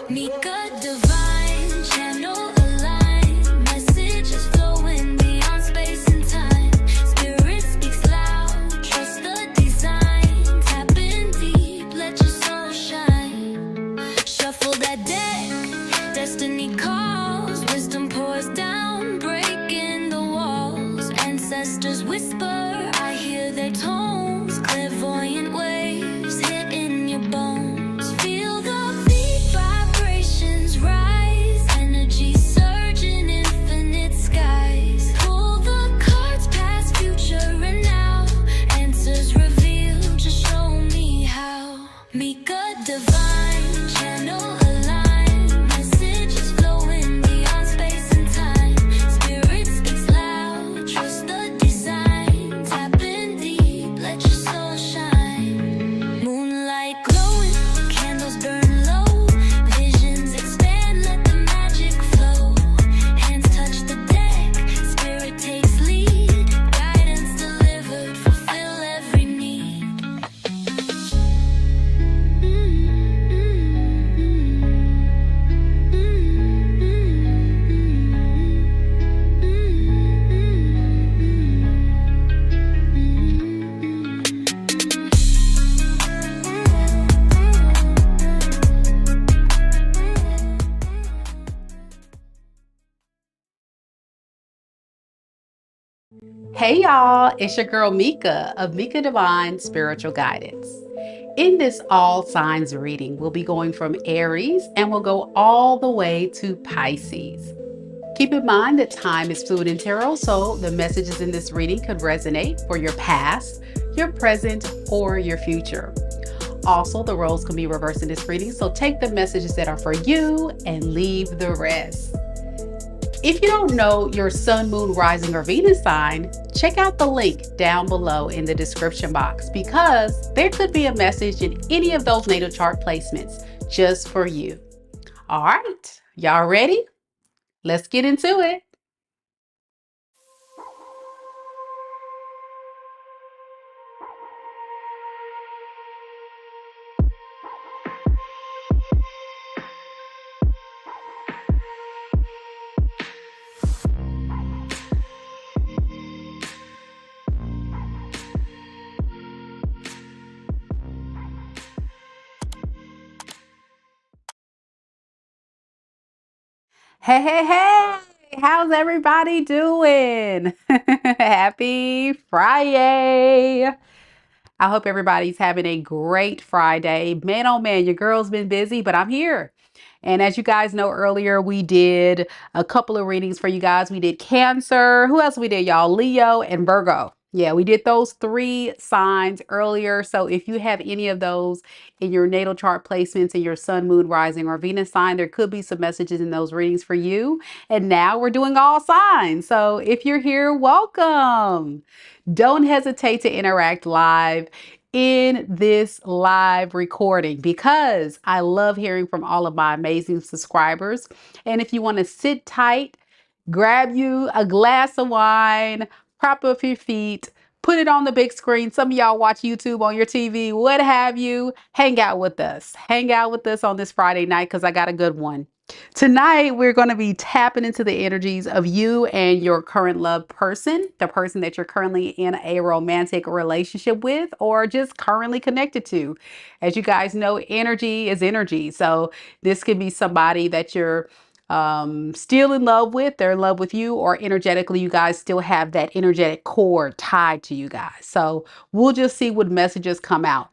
Mika divine, channel aligned, messages flowing beyond space and time. Spirit speaks loud, trust the design. Tap in deep, let your soul shine. Shuffle that deck, destiny calls, wisdom pours down, breaking the walls. Ancestors whisper, I hear their tones, clairvoyant waves hitting your bones. Feel the beat, vibrations rise, energy surge in infinite skies. Pull the cards past future and now, answers revealed, just show me how. Mika divine, channel aligned, messages flowing beyond space and time. Spirit speaks loud, trust the design. Tap in deep, let your soul shine. Moonlight glowing, candles burn low, visions expand, let the magic flow. Hands touch the deck, spirit takes lead, guidance delivered, fulfill every need. Hey y'all, it's your girl Mika of Mika Divine Spiritual Guidance. In this all signs reading, we'll be going from Aries and we'll go all the way to Pisces. Keep in mind that time is fluid in tarot, so the messages in this reading could resonate for your past, your present, or your future. Also, the roles can be reversed in this reading, so take the messages that are for you and leave the rest. If you don't know your sun, moon, rising, or Venus sign, check out the link down below in the description box because there could be a message in any of those natal chart placements just for you. All right, y'all ready? Let's get into it. Hey, hey, hey, how's everybody doing? Happy Friday. I hope everybody's having a great Friday. Man, oh man, your girl's been busy, but I'm here. And as you guys know, earlier we did a couple of readings for you guys. We did Cancer. Who else we did, y'all? Leo and Virgo. Yeah, we did those 3 signs earlier. So if you have any of those in your natal chart placements in your sun, moon, rising, or Venus sign, there could be some messages in those readings for you. And now we're doing all signs. So if you're here, welcome. Don't hesitate to interact live in this live recording because I love hearing from all of my amazing subscribers. And if you want to sit tight, grab you a glass of wine, prop up your feet, put it on the big screen. Some of y'all watch YouTube on your TV, what have you. Hang out with us. Hang out with us on this Friday night because I got a good one. Tonight, we're going to be tapping into the energies of you and your current loved person, the person that you're currently in a romantic relationship with or just currently connected to. As you guys know, energy is energy. So this could be somebody that you're still in love with, they're in love with you, or energetically, you guys still have that energetic cord tied to you guys. So we'll just see what messages come out.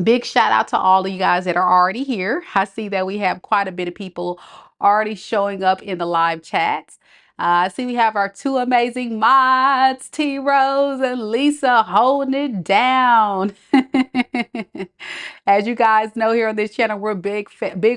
Big shout out to all of you guys that are already here. I see that we have quite a bit of people already showing up in the live chats. I see we have our 2 amazing mods, T Rose and Lisa, holding it down. As you guys know, here on this channel, we're big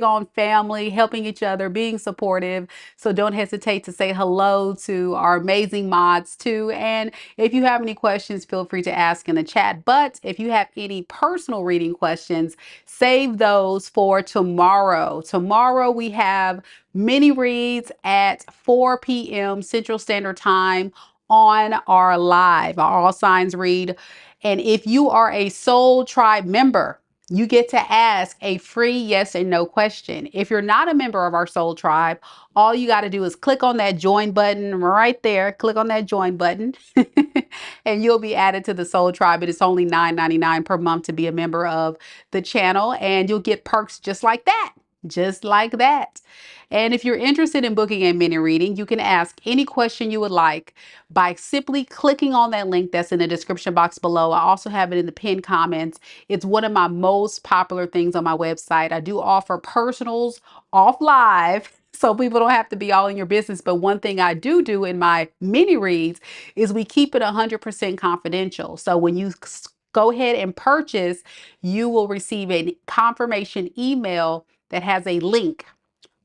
on family, helping each other, being supportive. So don't hesitate to say hello to our amazing mods too. And if you have any questions, feel free to ask in the chat. But if you have any personal reading questions, save those for tomorrow. Tomorrow we have mini reads at 4 p.m. Central Standard Time on our live, our All Signs read. And if you are a Soul Tribe member, you get to ask a free yes and no question. If you're not a member of our soul tribe, all you got to do is click on that join button right there. Click on that join button and you'll be added to the soul tribe. It is only $9.99 per month to be a member of the channel, and you'll get perks just like that. Just like that. And if you're interested in booking a mini reading, you can ask any question you would like by simply clicking on that link that's in the description box below. I also have it in the pinned comments. It's one of my most popular things on my website. I do offer personals off live, so people don't have to be all in your business. But one thing I do in my mini reads is we keep it 100% confidential. So when you go ahead and purchase, you will receive a confirmation email that has a link.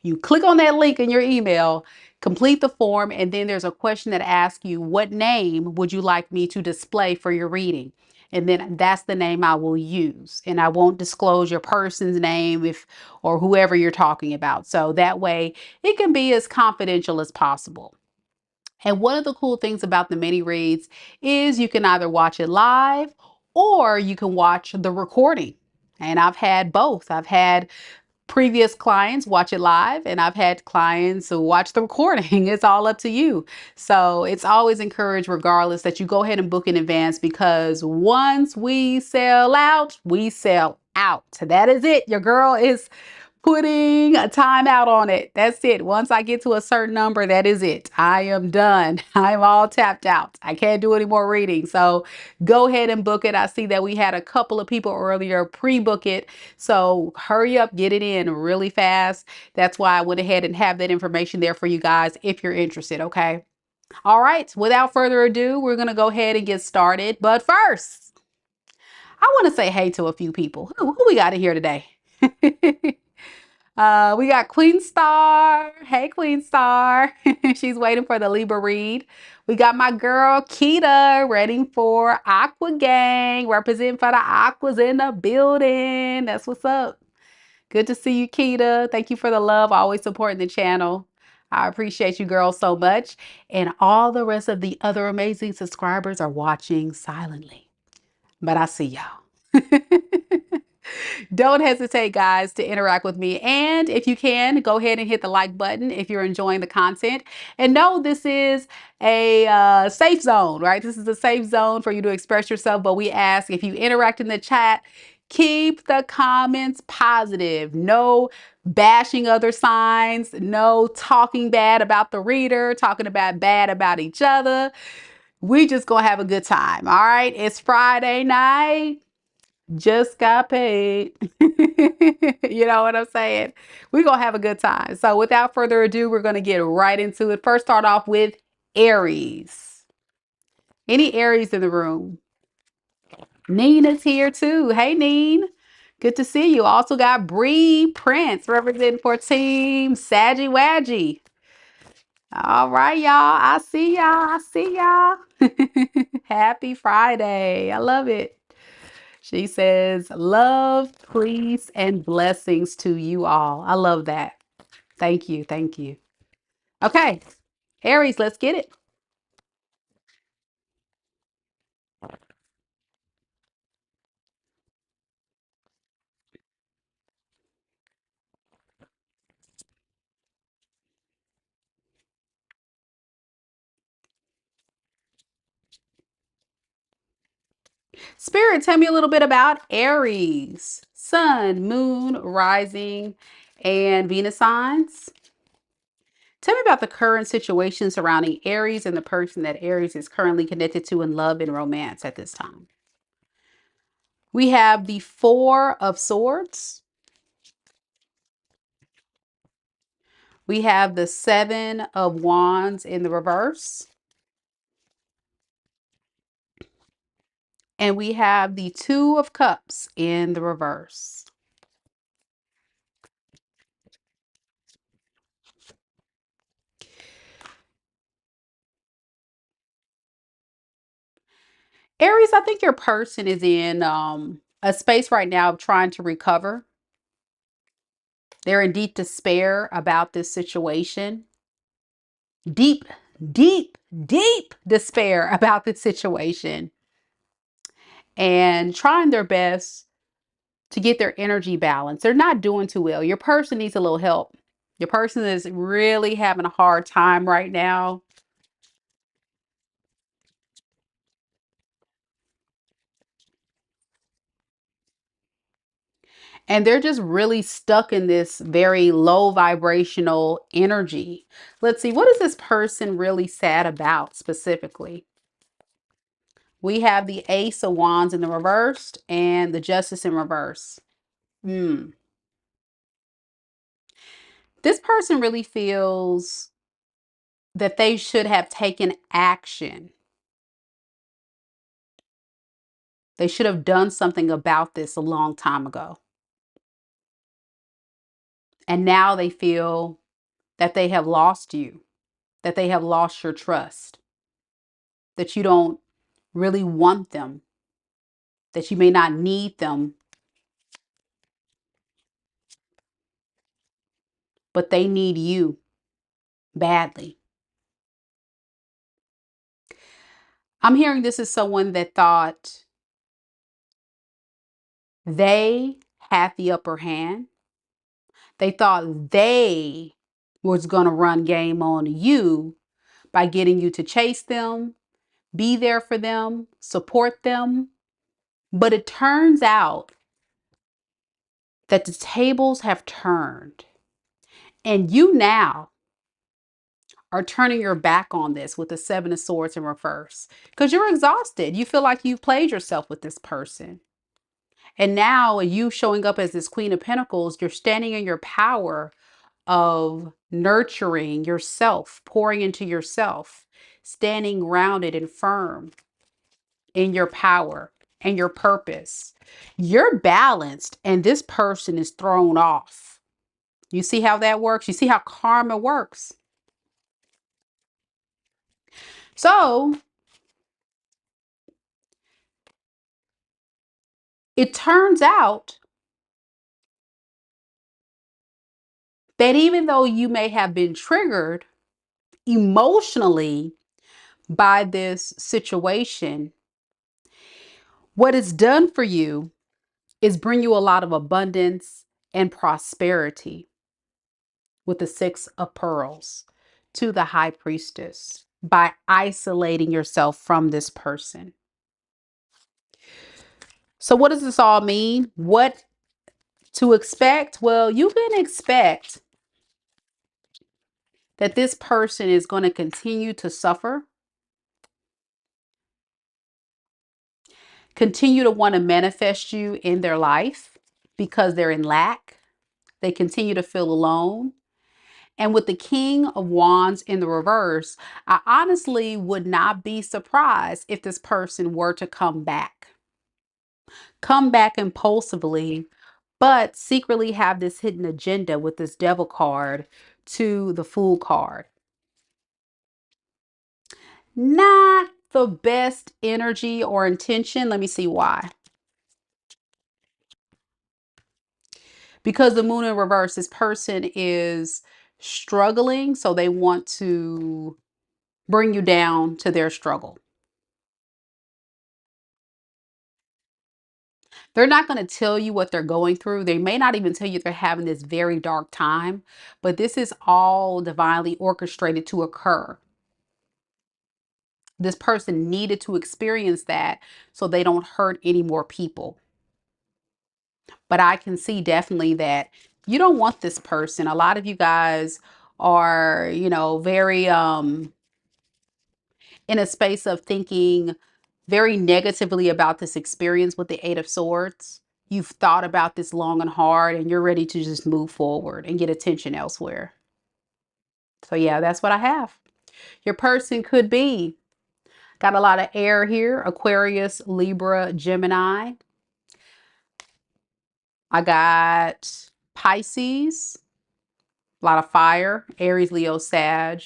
You click on that link in your email, complete the form, and then there's a question that asks you, what name would you like me to display for your reading? And then that's the name I will use. And I won't disclose your person's name or whoever you're talking about. So that way it can be as confidential as possible. And one of the cool things about the mini reads is you can either watch it live or you can watch the recording. And I've had both. I've had previous clients watch it live, and I've had clients who watch the recording. It's all up to you. So it's always encouraged, regardless, that you go ahead and book in advance, because once we sell out, we sell out. That is it. Your girl is putting a timeout on it. That's it. Once I get to a certain number, that is it. I am done. I'm all tapped out. I can't do any more reading. So go ahead and book it. I see that we had a couple of people earlier pre-book it. So hurry up, get it in really fast. That's why I went ahead and have that information there for you guys if you're interested. Okay. All right. Without further ado, we're going to go ahead and get started. But first, I want to say hey to a few people. Who we got in here today? We got Queen Star. Hey, Queen Star. She's waiting for the Libra read. We got my girl Kita ready for Aqua Gang, representing for the Aquas in the building. That's what's up. Good to see you, Kita. Thank you for the love, always supporting the channel. I appreciate you girls so much. And all the rest of the other amazing subscribers are watching silently. But I see y'all. Don't hesitate, guys, to interact with me. And if you can, go ahead and hit the like button if you're enjoying the content. And know this is a safe zone, right? This is a safe zone for you to express yourself. But we ask, if you interact in the chat, keep the comments positive. No bashing other signs. No talking bad about the reader, talking about bad about each other. We just gonna have a good time. All right. It's Friday night. Just got paid. You know what I'm saying? We're going to have a good time. So without further ado, we're going to get right into it. First, start off with Aries. Any Aries in the room? Nina's here too. Hey, Neen. Good to see you. Also got Bree Prince representing for Team Saggy Waggy. All right, y'all. I see y'all. I see y'all. Happy Friday. I love it. She says, love, peace, and blessings to you all. I love that. Thank you. Thank you. Okay, Aries, let's get it. Spirit, tell me a little bit about Aries. Sun, moon, rising, and Venus signs. Tell me about the current situation surrounding Aries and the person that Aries is currently connected to in love and romance at this time. We have the Four of Swords. We have the Seven of Wands in the reverse. And we have the Two of Cups in the reverse. Aries, I think your person is in a space right now of trying to recover. They're in deep despair about this situation. Deep, deep, deep despair about this situation. And trying their best to get their energy balance. They're not doing too well. Your person needs a little help. Your person is really having a hard time right now. And they're just really stuck in this very low vibrational energy. Let's see, what is this person really sad about specifically? We have the Ace of Wands in the reversed and the Justice in reverse. This person really feels that they should have taken action. They should have done something about this a long time ago. And now they feel that they have lost you, that they have lost your trust, that you don't really want them, that you may not need them, but they need you badly. I'm hearing this is someone that thought they had the upper hand. They thought they was going to run game on you by getting you to chase them, be there for them, support them. But it turns out that the tables have turned and you now are turning your back on this with the Seven of Swords in reverse because you're exhausted. You feel like you've played yourself with this person. And now you showing up as this Queen of Pentacles, you're standing in your power of nurturing yourself, pouring into yourself, standing grounded and firm in your power and your purpose. You're balanced and this person is thrown off. You see how that works? You see how karma works? So it turns out that even though you may have been triggered emotionally by this situation, what it's done for you is bring you a lot of abundance and prosperity with the Six of Pearls to the High Priestess by isolating yourself from this person. So what does this all mean? What to expect? Well, you can expect that this person is going to continue to suffer, continue to want to manifest you in their life because they're in lack. They continue to feel alone. And with the King of Wands in the reverse, I honestly would not be surprised if this person were to come back impulsively, but secretly have this hidden agenda with this Devil card to the Fool card. Not the best energy or intention. Let me see why. Because the Moon in reverse, this person is struggling, so they want to bring you down to their struggle. They're not going to tell you what they're going through. They may not even tell you they're having this very dark time, but this is all divinely orchestrated to occur. This person needed to experience that so they don't hurt any more people. But I can see definitely that you don't want this person. A lot of you guys are, very in a space of thinking very negatively about this experience with the Eight of Swords. You've thought about this long and hard and you're ready to just move forward and get attention elsewhere. So yeah, that's what I have. Your person could be, got a lot of air here, Aquarius, Libra, Gemini. I got Pisces, a lot of fire, Aries, Leo, Sag.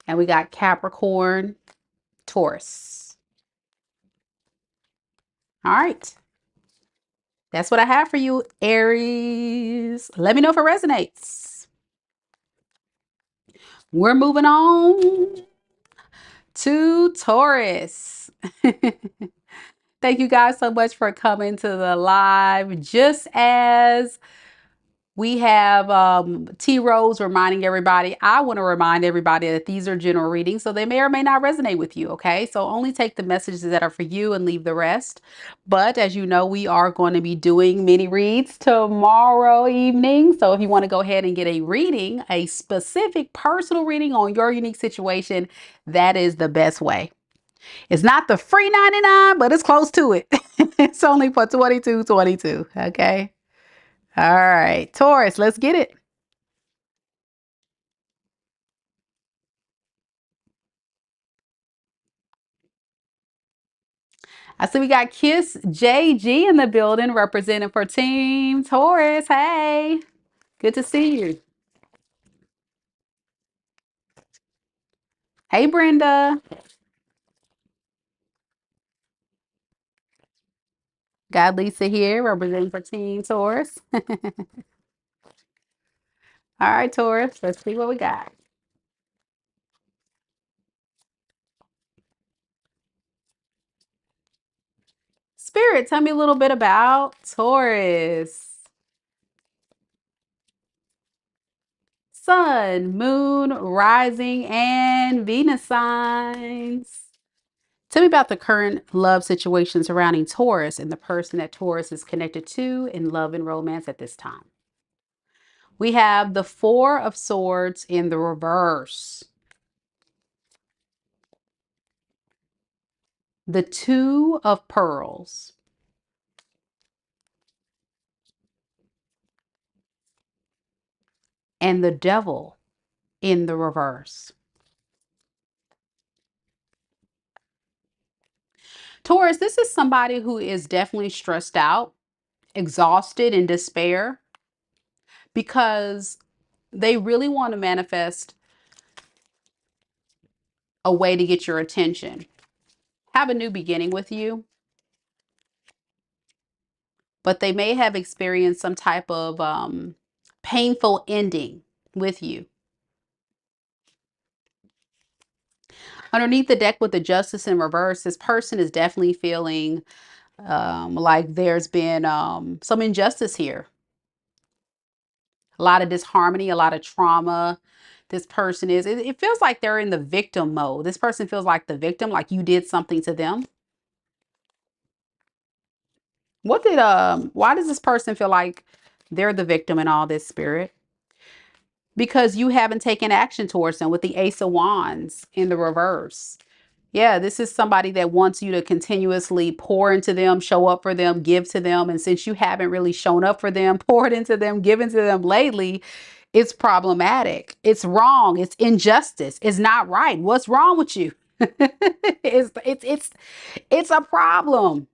And we got Capricorn, Taurus. All right. That's what I have for you, Aries. Let me know if it resonates. We're moving on to Taurus. Thank you guys so much for coming to the live. Just as we have T Rose reminding everybody, I want to remind everybody that these are general readings, so they may or may not resonate with you, okay? So only take the messages that are for you and leave the rest. But as you know, we are going to be doing mini reads tomorrow evening. So if you want to go ahead and get a reading, a specific personal reading on your unique situation, that is the best way. It's not the free 99, but it's close to it. It's only for $22.22, okay? All right, Taurus, let's get it. I see we got Kiss JG in the building representing for Team Taurus. Hey, good to see you. Hey, Brenda. Got Lisa here representing for Team Taurus. All right, Taurus, let's see what we got. Spirit, tell me a little bit about Taurus. Sun, moon, rising, and Venus signs. Tell me about the current love situation surrounding Taurus and the person that Taurus is connected to in love and romance at this time. We have the Four of Swords in the reverse. The Two of Pearls. And the Devil in the reverse. Taurus, this is somebody who is definitely stressed out, exhausted, in despair, because they really want to manifest a way to get your attention, have a new beginning with you, but they may have experienced some type of painful ending with you. Underneath the deck with the Justice in reverse, this person is definitely feeling like there's been some injustice here. A lot of disharmony, a lot of trauma. This person is, it feels like they're in the victim mode. This person feels like the victim, like you did something to them. Why does this person feel like they're the victim in all this, Spirit? Because you haven't taken action towards them with the Ace of Wands in the reverse. Yeah, this is somebody that wants you to continuously pour into them, show up for them, give to them. And since you haven't really shown up for them, poured into them, given to them lately, it's problematic. It's wrong. It's injustice. It's not right. What's wrong with you? It's a problem.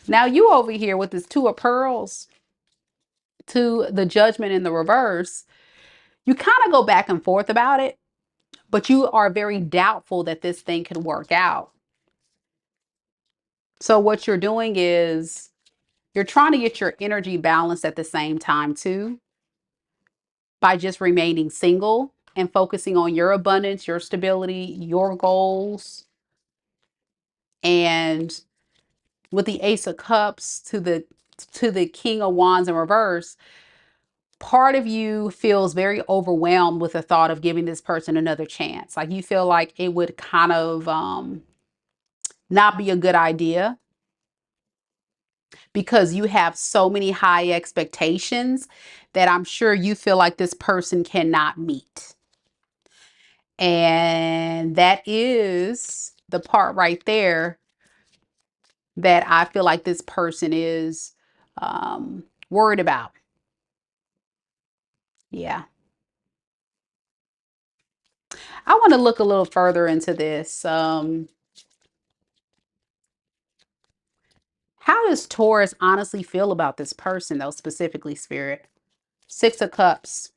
Now you over here with this Two of Pearls to the Judgment in the reverse, you kind of go back and forth about it, but you are very doubtful that this thing can work out. So what you're doing is you're trying to get your energy balanced at the same time too, by just remaining single and focusing on your abundance, your stability, your goals. And with the Ace of Cups to the King of Wands in reverse, part of you feels very overwhelmed with the thought of giving this person another chance. Like you feel like it would kind of not be a good idea because you have so many high expectations that I'm sure you feel like this person cannot meet. And that is the part right there that I feel like this person is worried about. Yeah. I want to look a little further into this. How does Taurus honestly feel about this person, though, specifically, Spirit? Six of Cups,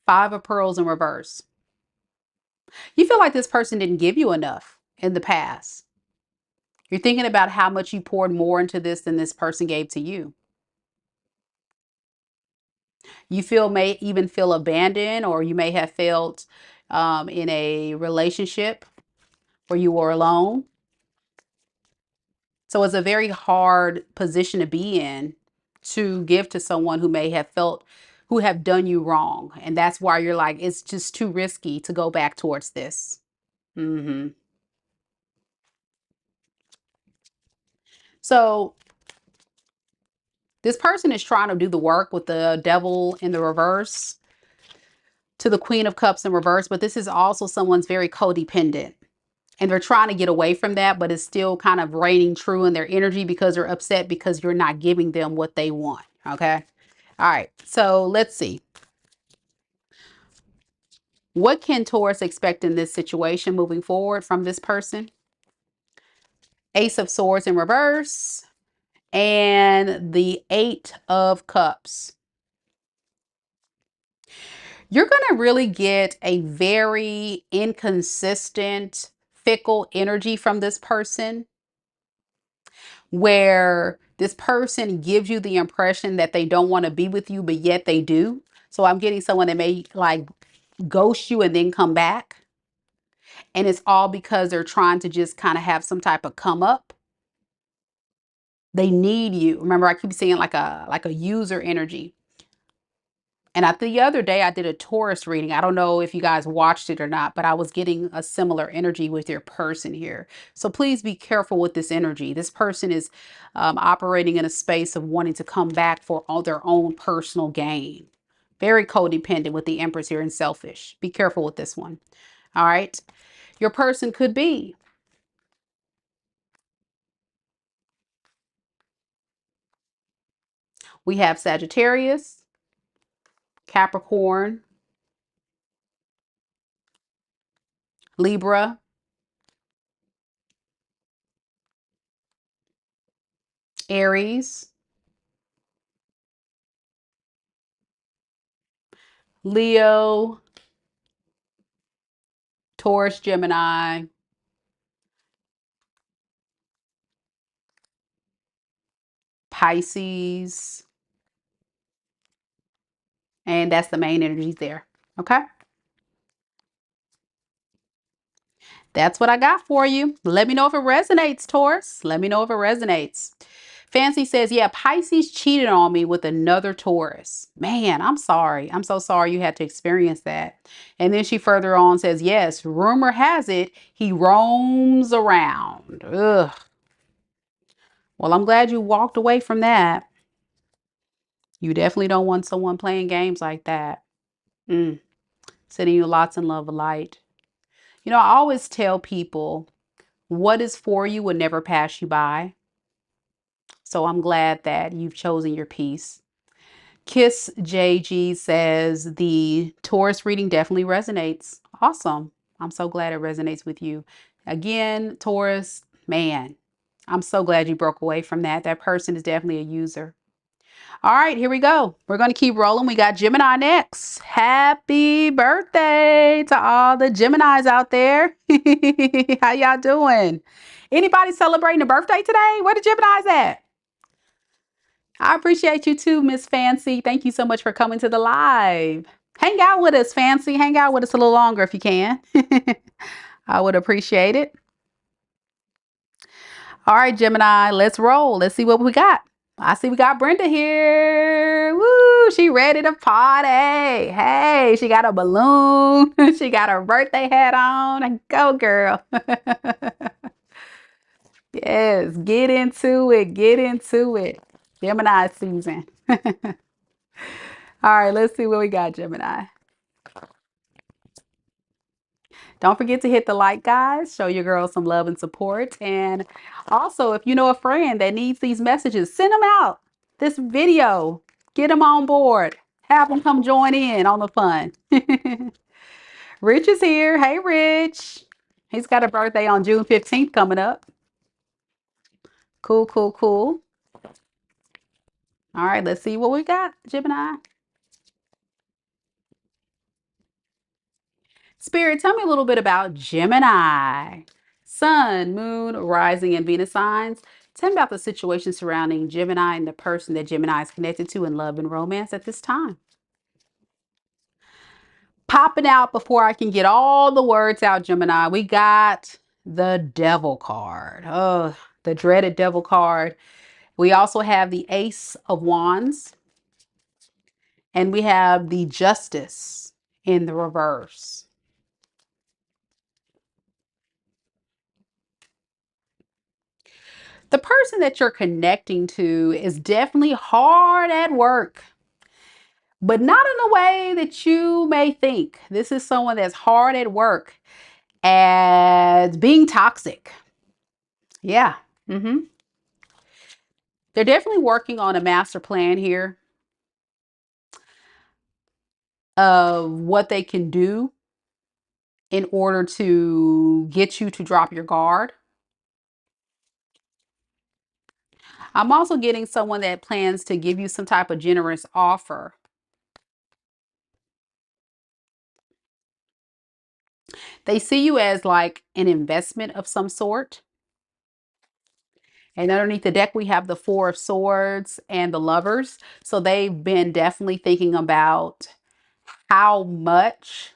Five of Pearls in reverse. You feel like this person didn't give you enough in the past. You're thinking about how much you poured more into this than this person gave to you. You may even feel abandoned, or you may have felt in a relationship where you were alone. So it's a very hard position to be in, to give to someone who may have felt, who have done you wrong. And that's why you're like, it's just too risky to go back towards this. So this person is trying to do the work with the devil in the reverse to the Queen of Cups in reverse, but this is also someone's very codependent. And they're trying to get away from that, but it's still kind of reigning true in their energy because they're upset because you're not giving them what they want. Okay. All right. So let's see. What can Taurus expect in this situation moving forward from this person? Ace of Swords in reverse and the Eight of Cups. You're going to really get a very inconsistent, fickle energy from this person, where this person gives you the impression that they don't want to be with you, but yet they do. So I'm getting someone that may like ghost you and then come back. And it's all because they're trying to just kind of have some type of come up. They need you. Remember, I keep saying like a user energy. And the other day I did a Taurus reading. I don't know if you guys watched it or not, but I was getting a similar energy with your person here. So please be careful with this energy. This person is operating in a space of wanting to come back for all their own personal gain. Very codependent with the Empress here and selfish. Be careful with this one. All right. Your person could be we have Sagittarius, Capricorn, Libra, Aries, Leo, Taurus, Gemini, Pisces, and that's the main energies there. Okay. That's what I got for you. Let me know if it resonates, Taurus. Let me know if it resonates. Fancy says, yeah, Pisces cheated on me with another Taurus. Man, I'm sorry. I'm so sorry you had to experience that. And then she further on says, yes, rumor has it he roams around. Ugh. Well, I'm glad you walked away from that. You definitely don't want someone playing games like that. Sending you lots and love of light. You know, I always tell people what is for you will never pass you by. So I'm glad that you've chosen your piece. Kiss JG says the Taurus reading definitely resonates. Awesome. I'm so glad it resonates with you. Again, Taurus, man, I'm so glad you broke away from that. That person is definitely a user. All right, here we go. We're going to keep rolling. We got Gemini next. Happy birthday to all the Geminis out there. How y'all doing? Anybody celebrating a birthday today? Where the Geminis at? I appreciate you too, Miss Fancy. Thank you so much for coming to the live. Hang out with us, Fancy. Hang out with us a little longer if you can. I would appreciate it. All right, Gemini, let's roll. Let's see what we got. I see we got Brenda here. Woo, she ready to party. Hey, she got a balloon. She got her birthday hat on. Go, girl. Yes, get into it. Get into it. Gemini season. All right, let's see what we got, Gemini. Don't forget to hit the like, guys. Show your girl some love and support. And also, if you know a friend that needs these messages, send them out this video. Get them on board. Have them come join in on the fun. Rich is here. Hey, Rich. He's got a birthday on June 15th coming up. Cool, cool, cool. All right, let's see what we got, Gemini. Spirit, tell me a little bit about Gemini. Sun, Moon, Rising, and Venus signs. Tell me about the situation surrounding Gemini and the person that Gemini is connected to in love and romance at this time. Popping out before I can get all the words out, Gemini, we got the Devil card. Oh, the dreaded Devil card. We also have the Ace of Wands, and we have the Justice in the reverse. The person that you're connecting to is definitely hard at work, but not in a way that you may think. This is someone that's hard at work at being toxic. Yeah. They're definitely working on a master plan here of what they can do in order to get you to drop your guard. I'm also getting someone that plans to give you some type of generous offer. They see you as like an investment of some sort. And underneath the deck, we have the Four of Swords and the Lovers. So they've been definitely thinking about how much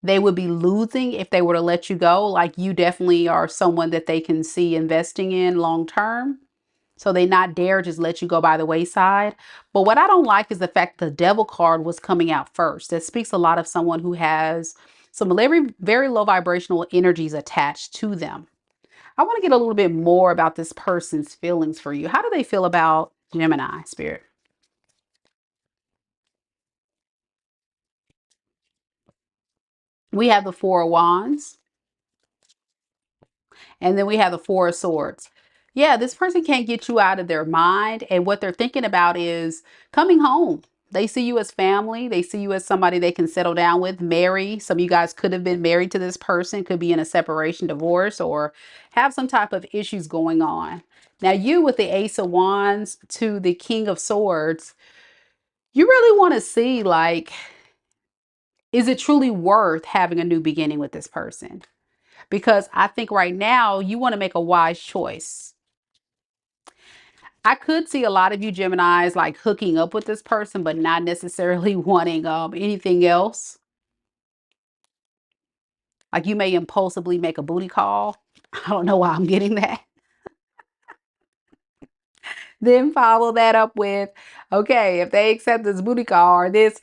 they would be losing if they were to let you go. Like, you definitely are someone that they can see investing in long term. So they not dare just let you go by the wayside. But what I don't like is the fact the Devil card was coming out first. That speaks a lot of someone who has some very low vibrational energies attached to them. I want to get a little bit more about this person's feelings for you. How do they feel about Gemini, Spirit? We have the Four of Wands, and then we have the Four of Swords. Yeah, this person can't get you out of their mind. And what they're thinking about is coming home. They see you as family. They see you as somebody they can settle down with, marry. Some of you guys could have been married to this person, could be in a separation, divorce, or have some type of issues going on. Now, you with the Ace of Wands to the King of Swords, you really want to see, like, is it truly worth having a new beginning with this person? Because I think right now you want to make a wise choice. I could see a lot of you Geminis like hooking up with this person, but not necessarily wanting anything else. Like, you may impulsively make a booty call. I don't know why I'm getting that. Then follow that up with, okay, if they accept this booty call or this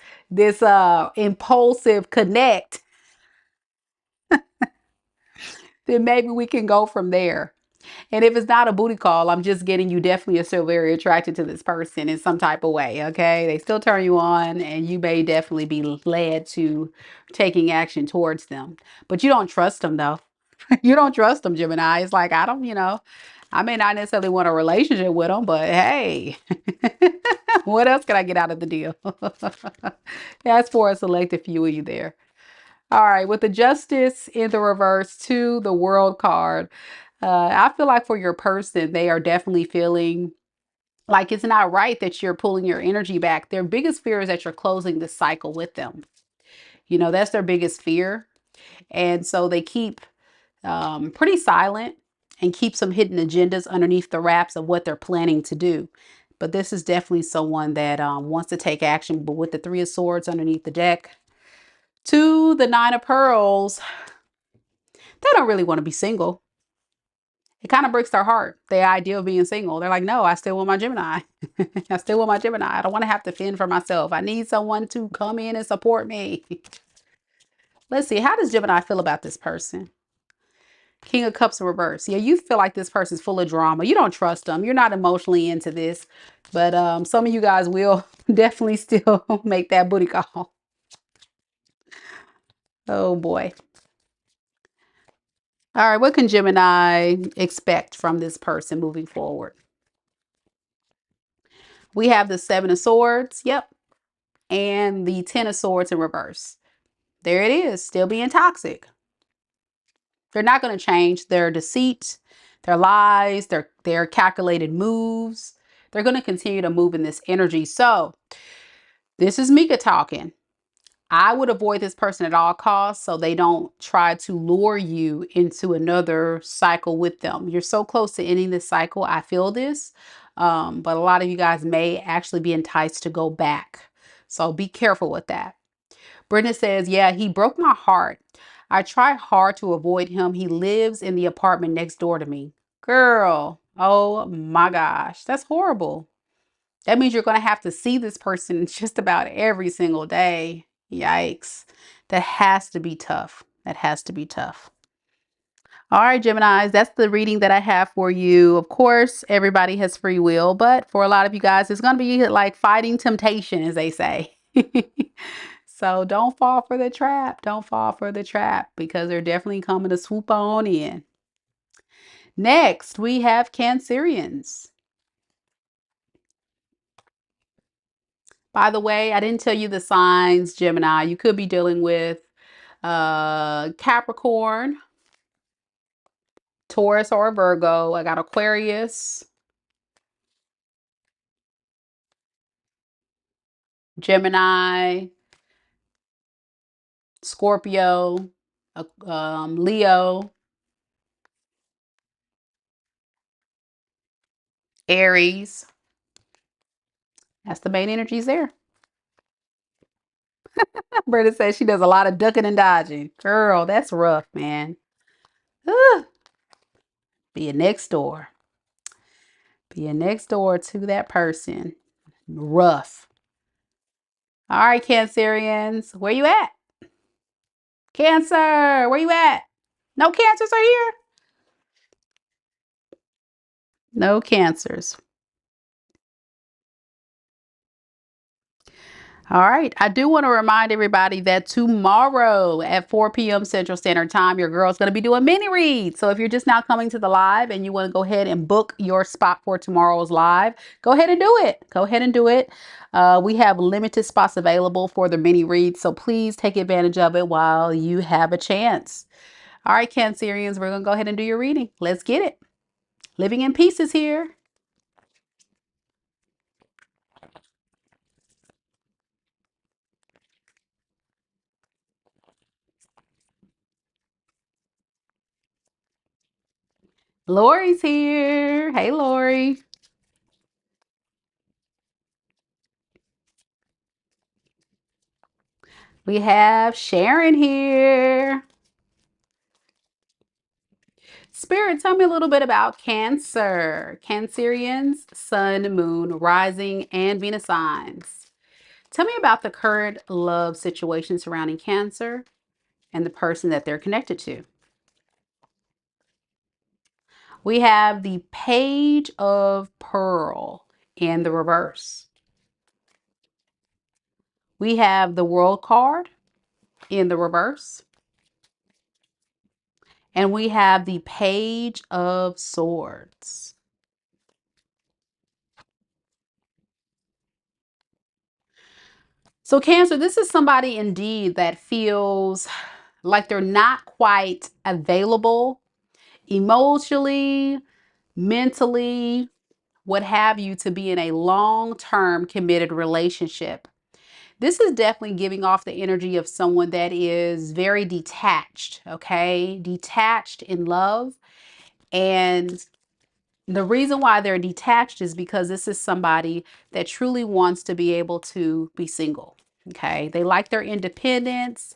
impulsive connect, then maybe we can go from there. And if it's not a booty call, I'm just getting you definitely are still very attracted to this person in some type of way, okay? They still turn you on, and you may definitely be led to taking action towards them. But you don't trust them, though. You don't trust them, Gemini. It's like, I don't, I may not necessarily want a relationship with them, but hey, what else can I get out of the deal? That's for a selected few of you there. All right, with the Justice in the reverse to the World card, I feel like for your person, they are definitely feeling like it's not right that you're pulling your energy back. Their biggest fear is that you're closing the cycle with them. That's their biggest fear. And so they keep pretty silent and keep some hidden agendas underneath the wraps of what they're planning to do. But this is definitely someone that wants to take action. But with the Three of Swords underneath the deck, to the Nine of Pearls, they don't really want to be single. It kind of breaks their heart, the idea of being single. They're like, no, I still want my Gemini. I still want my Gemini. I don't want to have to fend for myself. I need someone to come in and support me. Let's see. How does Gemini feel about this person? King of Cups in reverse. Yeah, you feel like this person's full of drama. You don't trust them. You're not emotionally into this. But some of you guys will definitely still make that booty call. Oh, boy. All right, what can Gemini expect from this person moving forward? We have the Seven of Swords, yep, and the Ten of Swords in reverse. There it is, still being toxic. They're not going to change their deceit, their lies, their calculated moves. They're going to continue to move in this energy. So this is Mika talking. I would avoid this person at all costs so they don't try to lure you into another cycle with them. You're so close to ending this cycle. I feel this. But a lot of you guys may actually be enticed to go back. So be careful with that. Brenda says, yeah, he broke my heart. I try hard to avoid him. He lives in the apartment next door to me. Girl, oh my gosh, that's horrible. That means you're going to have to see this person just about every single day. Yikes. That has to be tough. That has to be tough. All right, Geminis, that's the reading that I have for you. Of course, everybody has free will, but for a lot of you guys, it's going to be like fighting temptation, as they say. So don't fall for the trap. Don't fall for the trap because they're definitely coming to swoop on in. Next, we have Cancerians. By the way, I didn't tell you the signs, Gemini. You could be dealing with Capricorn, Taurus, or Virgo. I got Aquarius, Gemini, Scorpio, Leo, Aries. That's the main energies there. Brenda says she does a lot of ducking and dodging. Girl, that's rough, man. Ugh. Being next door. Being next door to that person. Rough. All right, Cancerians. Where you at? Cancer, where you at? No cancers are here? No cancers. All right. I do want to remind everybody that tomorrow at 4 p.m. Central Standard Time, your girl's going to be doing mini reads. So if you're just now coming to the live and you want to go ahead and book your spot for tomorrow's live, go ahead and do it. Go ahead and do it. We have limited spots available for the mini reads. So please take advantage of it while you have a chance. All right, Cancerians, we're going to go ahead and do your reading. Let's get it. Living in Pieces here. Lori's here. Hey, Lori. We have Sharon here. Spirit, tell me a little bit about Cancer. Cancerians, Sun, Moon, Rising, and Venus signs. Tell me about the current love situation surrounding Cancer and the person that they're connected to. We have the Page of Pearl in the reverse. We have the World card in the reverse. And we have the Page of Swords. So Cancer, this is somebody indeed that feels like they're not quite available emotionally, mentally, what have you, to be in a long-term committed relationship. This is definitely giving off the energy of someone that is very detached, okay? Detached in love. And the reason why they're detached is because this is somebody that truly wants to be able to be single, okay? They like their independence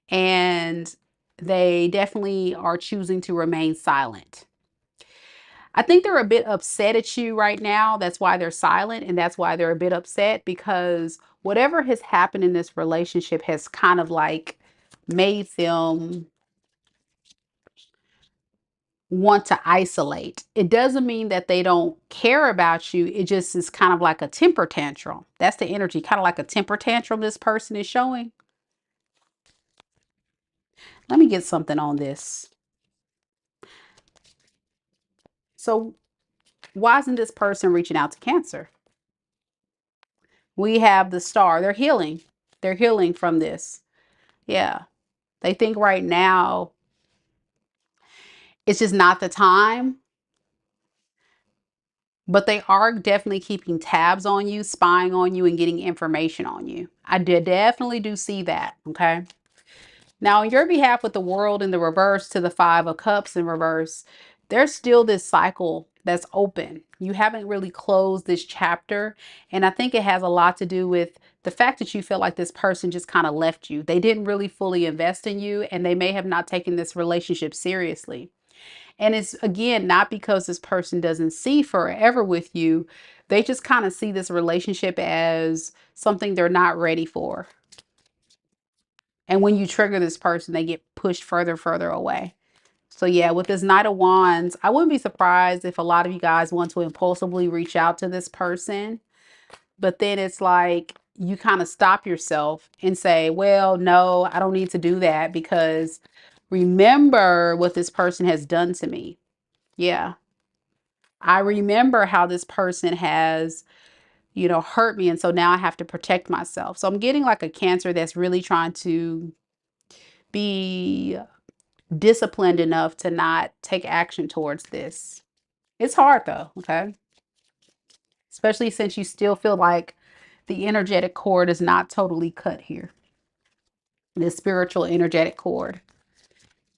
and they definitely are choosing to remain silent. I think they're a bit upset at you right now. That's why they're silent, and that's why they're a bit upset because whatever has happened in this relationship has kind of like made them want to isolate. It doesn't mean that they don't care about you. It just is kind of like a temper tantrum. That's the energy, kind of like a temper tantrum this person is showing. Let me get something on this. So why isn't this person reaching out to Cancer? We have the Star. They're healing. They're healing from this. Yeah. They think right now it's just not the time, but they are definitely keeping tabs on you, spying on you, and getting information on you. I definitely do see that. Okay. Now, on your behalf, with the World in the reverse to the Five of Cups in reverse, there's still this cycle that's open. You haven't really closed this chapter. And I think it has a lot to do with the fact that you feel like this person just kind of left you. They didn't really fully invest in you, and they may have not taken this relationship seriously. And it's, again, not because this person doesn't see forever with you. They just kind of see this relationship as something they're not ready for. And when you trigger this person, they get pushed further away. So yeah, with this Knight of Wands, I wouldn't be surprised if a lot of you guys want to impulsively reach out to this person. But then it's like you kind of stop yourself and say, well, no, I don't need to do that, because remember what this person has done to me. Yeah. I remember how this person has, hurt me. And so now I have to protect myself. So I'm getting like a Cancer that's really trying to be disciplined enough to not take action towards this. It's hard though, okay? Especially since you still feel like the energetic cord is not totally cut here. The spiritual energetic cord.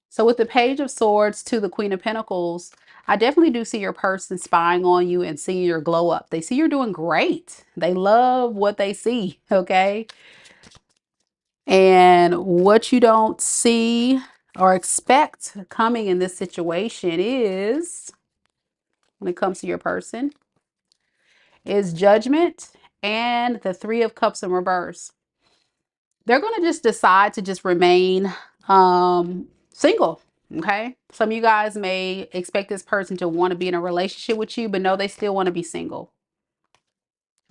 So with the Page of Swords to the Queen of Pentacles, I definitely do see your person spying on you and seeing your glow up. They see you're doing great. They love what they see, okay? And what you don't see or expect coming in this situation is, when it comes to your person, is Judgment and the Three of Cups in reverse. They're going to just decide to just remain single. Okay. Some of you guys may expect this person to want to be in a relationship with you, but no, they still want to be single,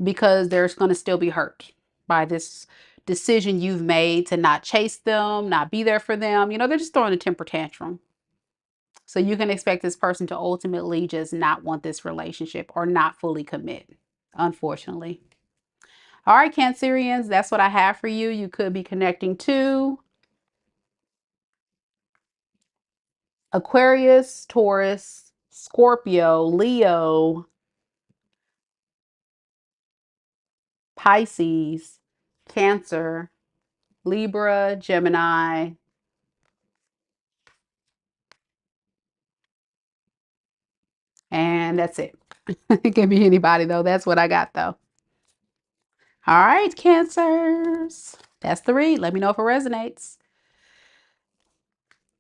because they're going to still be hurt by this decision you've made to not chase them, not be there for them. They're just throwing a temper tantrum. So you can expect this person to ultimately just not want this relationship or not fully commit, unfortunately. All right, Cancerians, that's what I have for you. You could be connecting to Aquarius, Taurus, Scorpio, Leo, Pisces, Cancer, Libra, Gemini, and that's it. It can be anybody though. That's what I got though. All right, Cancers. That's the read. Let me know if it resonates.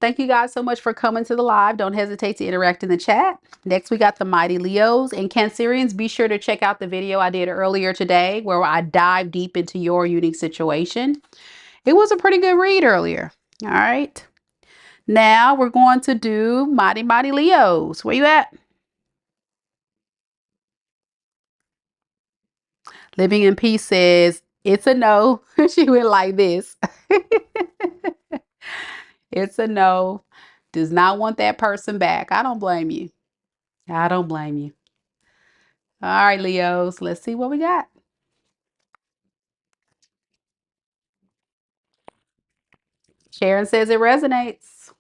Thank you guys so much for coming to the live. Don't hesitate to interact in the chat. Next, we got the Mighty Leos and Cancerians. Be sure to check out the video I did earlier today where I dive deep into your unique situation. It was a pretty good read earlier. All right. Now we're going to do Mighty Leos. Where you at? Living in Peace says, it's a no. She went like this. It's a no. Does not want that person back. I don't blame you. I don't blame you. All right, Leos, let's see what we got. Sharon says it resonates.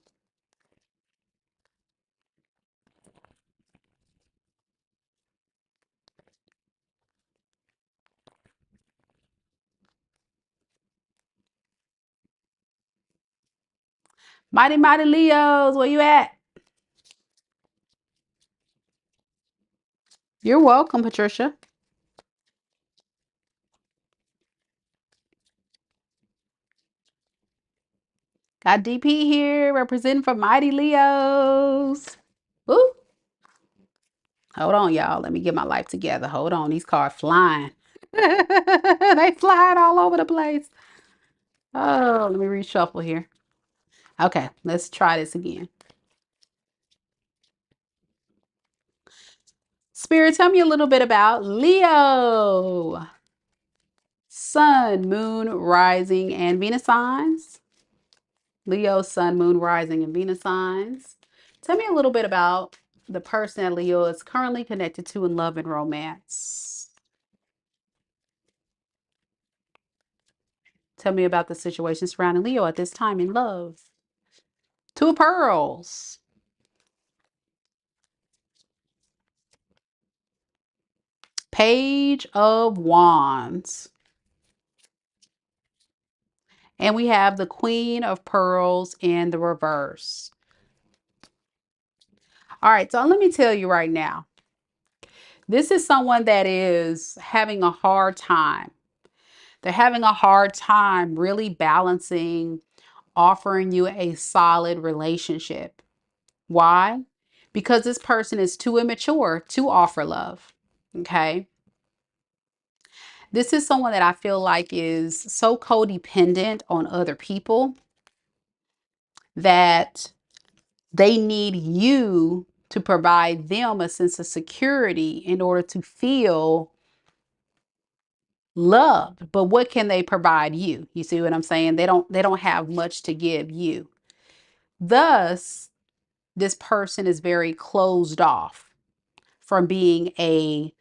Mighty Leos, where you at? You're welcome, Patricia. Got DP here representing for Mighty Leos. Woo. Hold on, y'all. Let me get my life together. Hold on. These cards flying. They flying all over the place. Oh, let me reshuffle here. Okay, let's try this again. Spirit, tell me a little bit about Leo. Sun, Moon, Rising, and Venus signs. Leo, Sun, Moon, Rising, and Venus signs. Tell me a little bit about the person that Leo is currently connected to in love and romance. Tell me about the situation surrounding Leo at this time in love. Two of Pearls. Page of Wands. And we have the Queen of Pearls in the reverse. All right, so let me tell you right now. This is someone that is having a hard time They're having a hard time really balancing offering you a solid relationship. Why? Because this person is too immature to offer love. Okay. This is someone that I feel like is so codependent on other people that they need you to provide them a sense of security in order to feel loved. But what can they provide you? You see what I'm saying? They don't have much to give you. Thus, this person is very closed off from being a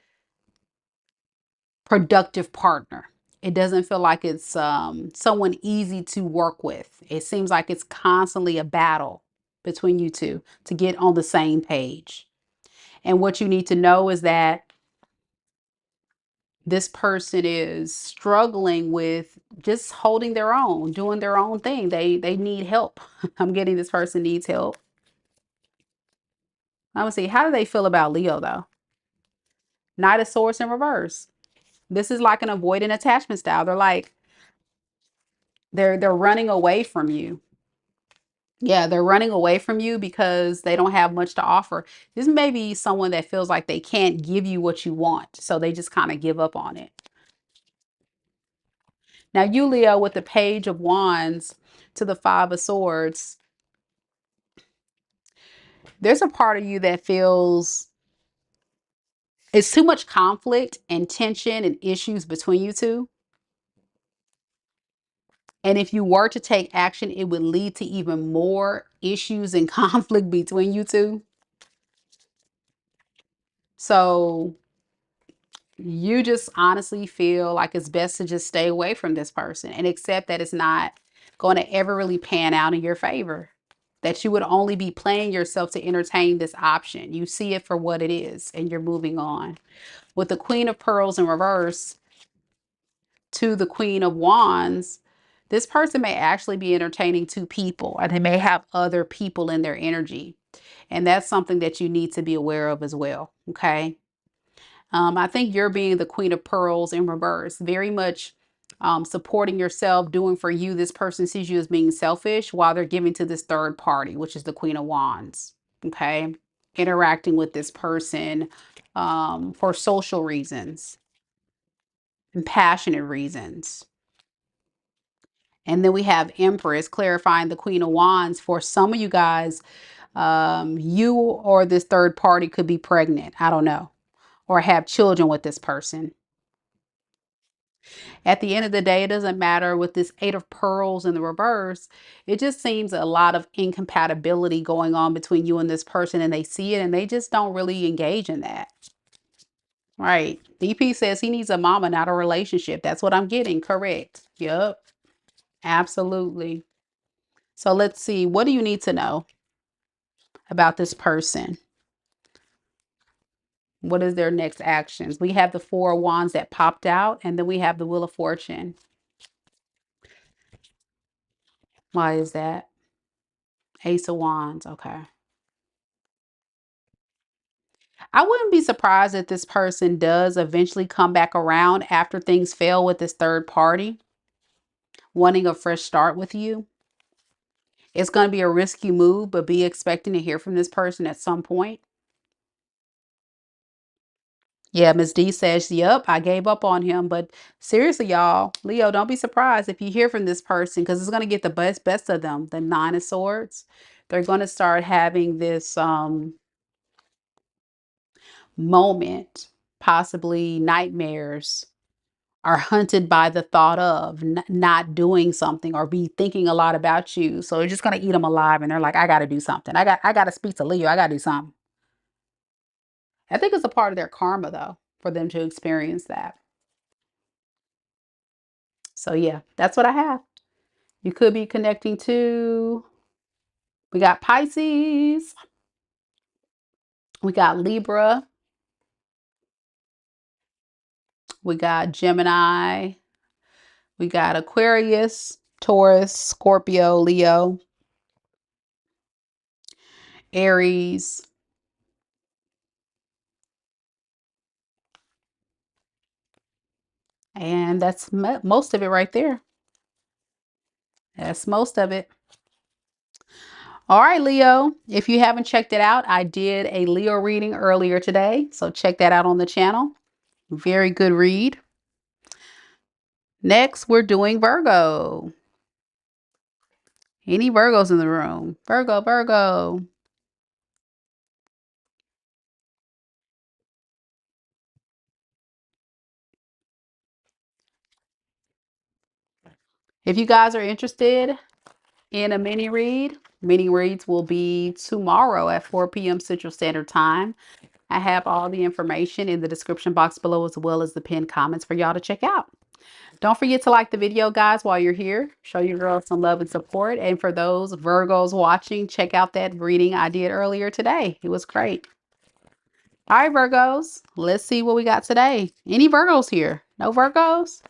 productive partner. It doesn't feel like it's someone easy to work with. It seems like it's constantly a battle between you two to get on the same page. And what you need to know is that this person is struggling with just holding their own, doing their own thing. They need help. I'm getting this person needs help. I'm gonna see, how do they feel about Leo though? Knight of Swords in reverse. This is like an avoidant attachment style. They're like they're running away from you. Yeah, they're running away from you because they don't have much to offer. This may be someone that feels like they can't give you what you want, so they just kind of give up on it. Now, you, Leo, with the Page of Wands to the Five of Swords, there's a part of you that feels it's too much conflict and tension and issues between you two. And if you were to take action, it would lead to even more issues and conflict between you two. So you just honestly feel like it's best to just stay away from this person and accept that it's not going to ever really pan out in your favor. That you would only be playing yourself to entertain this option. You see it for what it is and you're moving on. With the Queen of Pearls in reverse to the Queen of Wands, this person may actually be entertaining two people, or they may have other people in their energy. And that's something that you need to be aware of as well. Okay. I think you're being the Queen of Pearls in reverse, very much supporting yourself, doing for you. This person sees you as being selfish while they're giving to this third party, which is the Queen of Wands. Okay. Interacting with this person for social reasons and passionate reasons. And then we have Empress clarifying the Queen of Wands. For some of you guys, you or this third party could be pregnant. I don't know. Or have children with this person. At the end of the day, it doesn't matter with this Eight of Pearls in the reverse. It just seems a lot of incompatibility going on between you and this person, and they see it and they just don't really engage in that. Right. DP says he needs a mama, not a relationship. That's what I'm getting. Correct. Yep. Absolutely. So let's see. What do you need to know about this person? What is their next actions? We have the Four of Wands that popped out, and then we have the Wheel of Fortune. Why is that? Ace of Wands. Okay. I wouldn't be surprised if this person does eventually come back around after things fail with this third party, wanting a fresh start with you. It's going to be a risky move, but be expecting to hear from this person at some point. Yeah, Miss D says, yep, I gave up on him. But seriously, y'all, Leo, don't be surprised if you hear from this person because it's going to get the best of them. The Nine of Swords. They're going to start having this moment, possibly nightmares, are hunted by the thought of not doing something or be thinking a lot about you. So it's just going to eat them alive. And they're like, I got to do something. I got to speak to Leo. I got to do something. I think it's a part of their karma though, for them to experience that. So yeah, that's what I have. You could be connecting to, we got Pisces, we got Libra, we got Gemini, we got Aquarius, Taurus, Scorpio, Leo, Aries, And that's most of it right there. That's most of it. All right, Leo, if you haven't checked it out, I did a Leo reading earlier today. So check that out on the channel. Very good read. Next, we're doing Virgo. Any Virgos in the room? Virgo, Virgo. If you guys are interested in a mini reads will be tomorrow at 4 p.m. Central Standard Time. I have all the information in the description box below as well as the pinned comments for y'all to check out. Don't forget to like the video, guys, while you're here. Show your girls some love and support. And for those Virgos watching, check out that reading I did earlier today. It was great. All right, Virgos, let's see what we got today. Any Virgos here? No Virgos?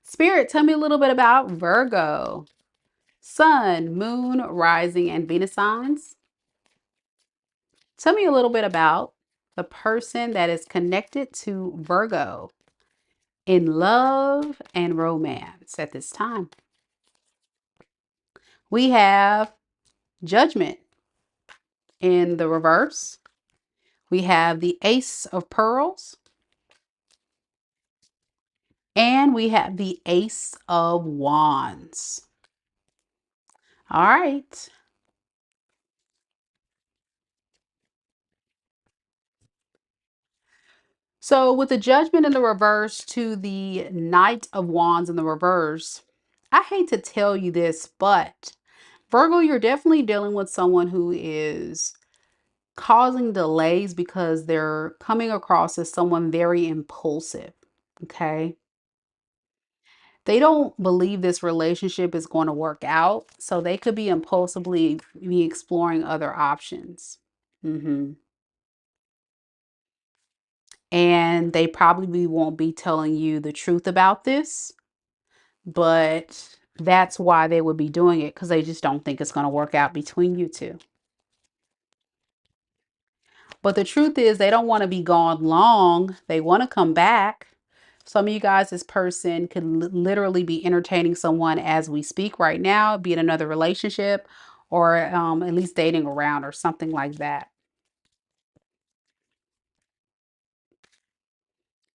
Spirit, tell me a little bit about Virgo. Sun, moon, rising, and Venus signs. Tell me a little bit about the person that is connected to Virgo in love and romance at this time. We have Judgment in the reverse. We have the Ace of Pearls. And we have the Ace of Wands. All right. So with the Judgment in the reverse to the Knight of Wands in the reverse, I hate to tell you this, but Virgo, you're definitely dealing with someone who is causing delays because they're coming across as someone very impulsive. Okay. They don't believe this relationship is going to work out. So they could be impulsively be exploring other options. And they probably won't be telling you the truth about this, but that's why they would be doing it, because they just don't think it's going to work out between you two. But the truth is, they don't want to be gone long. They want to come back. Some of you guys, this person could literally be entertaining someone as we speak right now, be in another relationship, or at least dating around or something like that.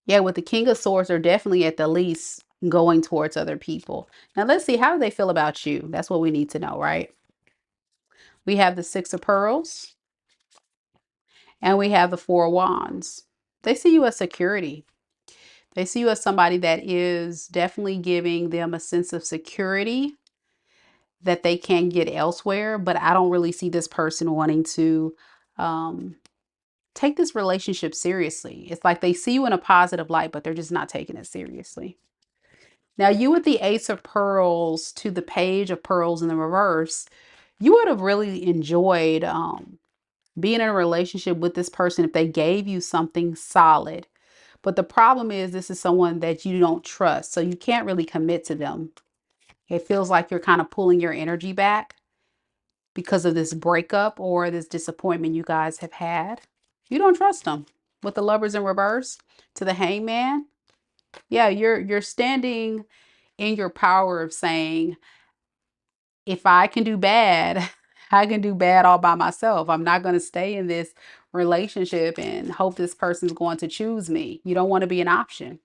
Yeah, with the King of Swords, they're definitely at the least going towards other people. Now let's see, how do they feel about you? That's what we need to know, right? We have the Six of Pearls and we have the Four of Wands. They see you as security. They see you as somebody that is definitely giving them a sense of security that they can't get elsewhere. But I don't really see this person wanting to take this relationship seriously. It's like they see you in a positive light, but they're just not taking it seriously. Now, you with the Ace of Pearls to the Page of Pearls in the reverse, you would have really enjoyed being in a relationship with this person if they gave you something solid. But the problem is, this is someone that you don't trust, so you can't really commit to them. It feels like you're kind of pulling your energy back because of this breakup or this disappointment you guys have had. You don't trust them. With the Lovers in reverse to the Hangman, yeah, you're standing in your power of saying, if I can do bad, I can do bad all by myself. I'm not going to stay in this relationship and hope this person's going to choose me. You don't want to be an option.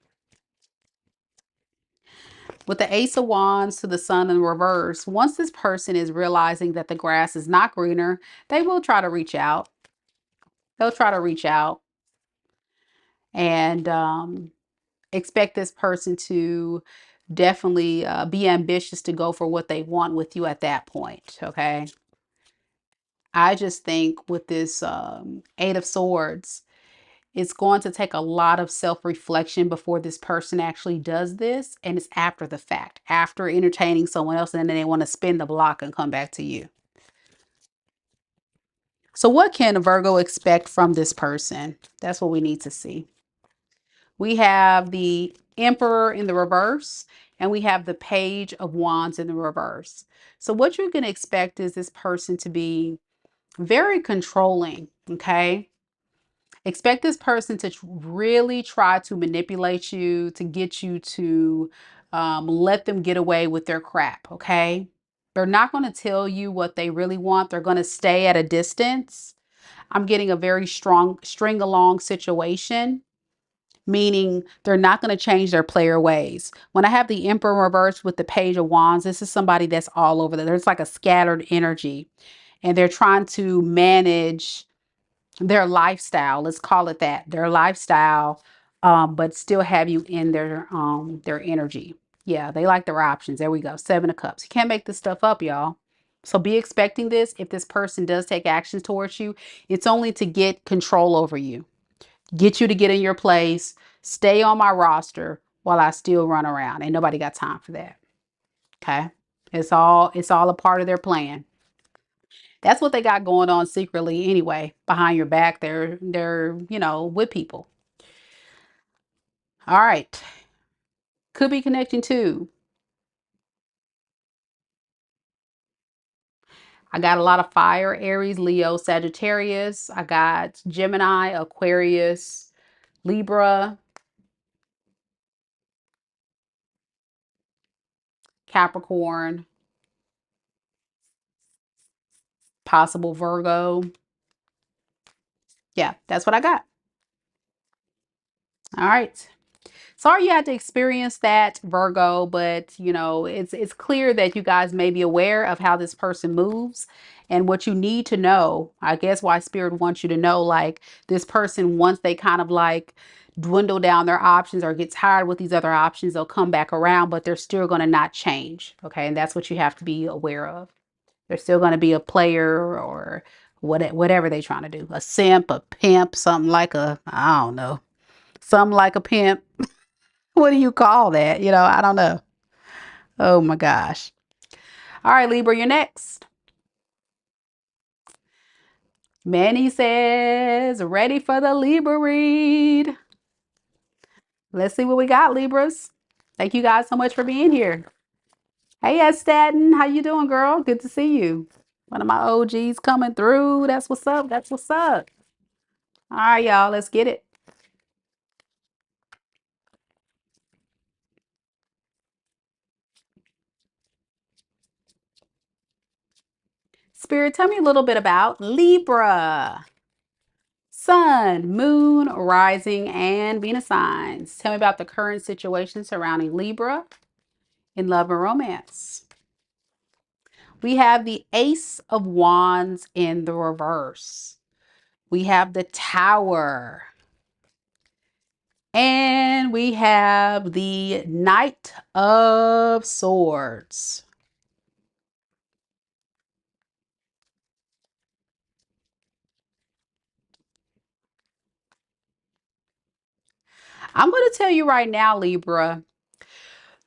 With the Ace of Wands to the Sun in reverse, once this person is realizing that the grass is not greener, they will try to reach out. They'll try to reach out and expect this person to definitely be ambitious to go for what they want with you at that point. Okay. I just think with this Eight of Swords, it's going to take a lot of self-reflection before this person actually does this. And it's after the fact, after entertaining someone else, and then they want to spin the block and come back to you. So what can a Virgo expect from this person? That's what we need to see. We have the Emperor in the reverse, and we have the Page of Wands in the reverse. So what you're going to expect is this person to be very controlling, okay? Expect this person to really try to manipulate you, to get you to let them get away with their crap, okay? They're not going to tell you what they really want. They're going to stay at a distance. I'm getting a very strong string along situation, meaning they're not going to change their player ways. When I have the Emperor reversed with the Page of Wands, this is somebody that's all over there. There's like a scattered energy, and they're trying to manage their lifestyle. Let's call it that, their lifestyle, but still have you in their energy. Yeah, they like their options. There we go. 7 of Cups. You can't make this stuff up, y'all. So be expecting this. If this person does take actions towards you, it's only to get control over you, get you to get in your place, stay on my roster while I still run around. Ain't nobody got time for that. Okay. It's all a part of their plan. That's what they got going on secretly anyway. Behind your back, they're with people. All right. Could be connecting to. I got a lot of fire, Aries, Leo, Sagittarius. I got Gemini, Aquarius, Libra, Capricorn, possible Virgo. Yeah, that's what I got. All right. Sorry you had to experience that, Virgo, but it's clear that you guys may be aware of how this person moves and what you need to know. I guess why Spirit wants you to know, like, this person, once they kind of like dwindle down their options or get tired with these other options, they'll come back around, but they're still going to not change. Okay. And that's what you have to be aware of. They're still going to be a player or whatever they're trying to do. A simp, a pimp, something like I don't know, something like a pimp. What do you call that? I don't know. Oh my gosh. All right, Libra, you're next. Manny says, ready for the Libra read. Let's see what we got, Libras. Thank you guys so much for being here. Hey, Staten, how you doing, girl? Good to see you. One of my OGs coming through. That's what's up. That's what's up. All right, y'all, let's get it. Spirit, tell me a little bit about Libra. Sun, Moon, Rising, and Venus signs. Tell me about the current situation surrounding Libra in love and romance. We have the Ace of Wands in the reverse. We have the Tower. And we have the Knight of Swords. I'm going to tell you right now, Libra,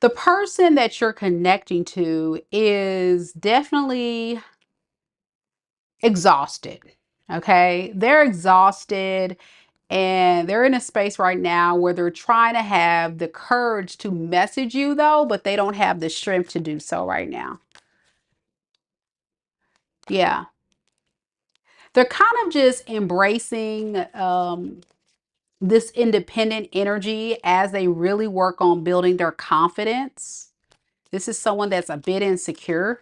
the person that you're connecting to is definitely exhausted. Okay. They're exhausted and they're in a space right now where they're trying to have the courage to message you though, but they don't have the strength to do so right now. Yeah. They're kind of just embracing this independent energy as they really work on building their confidence. This is someone that's a bit insecure.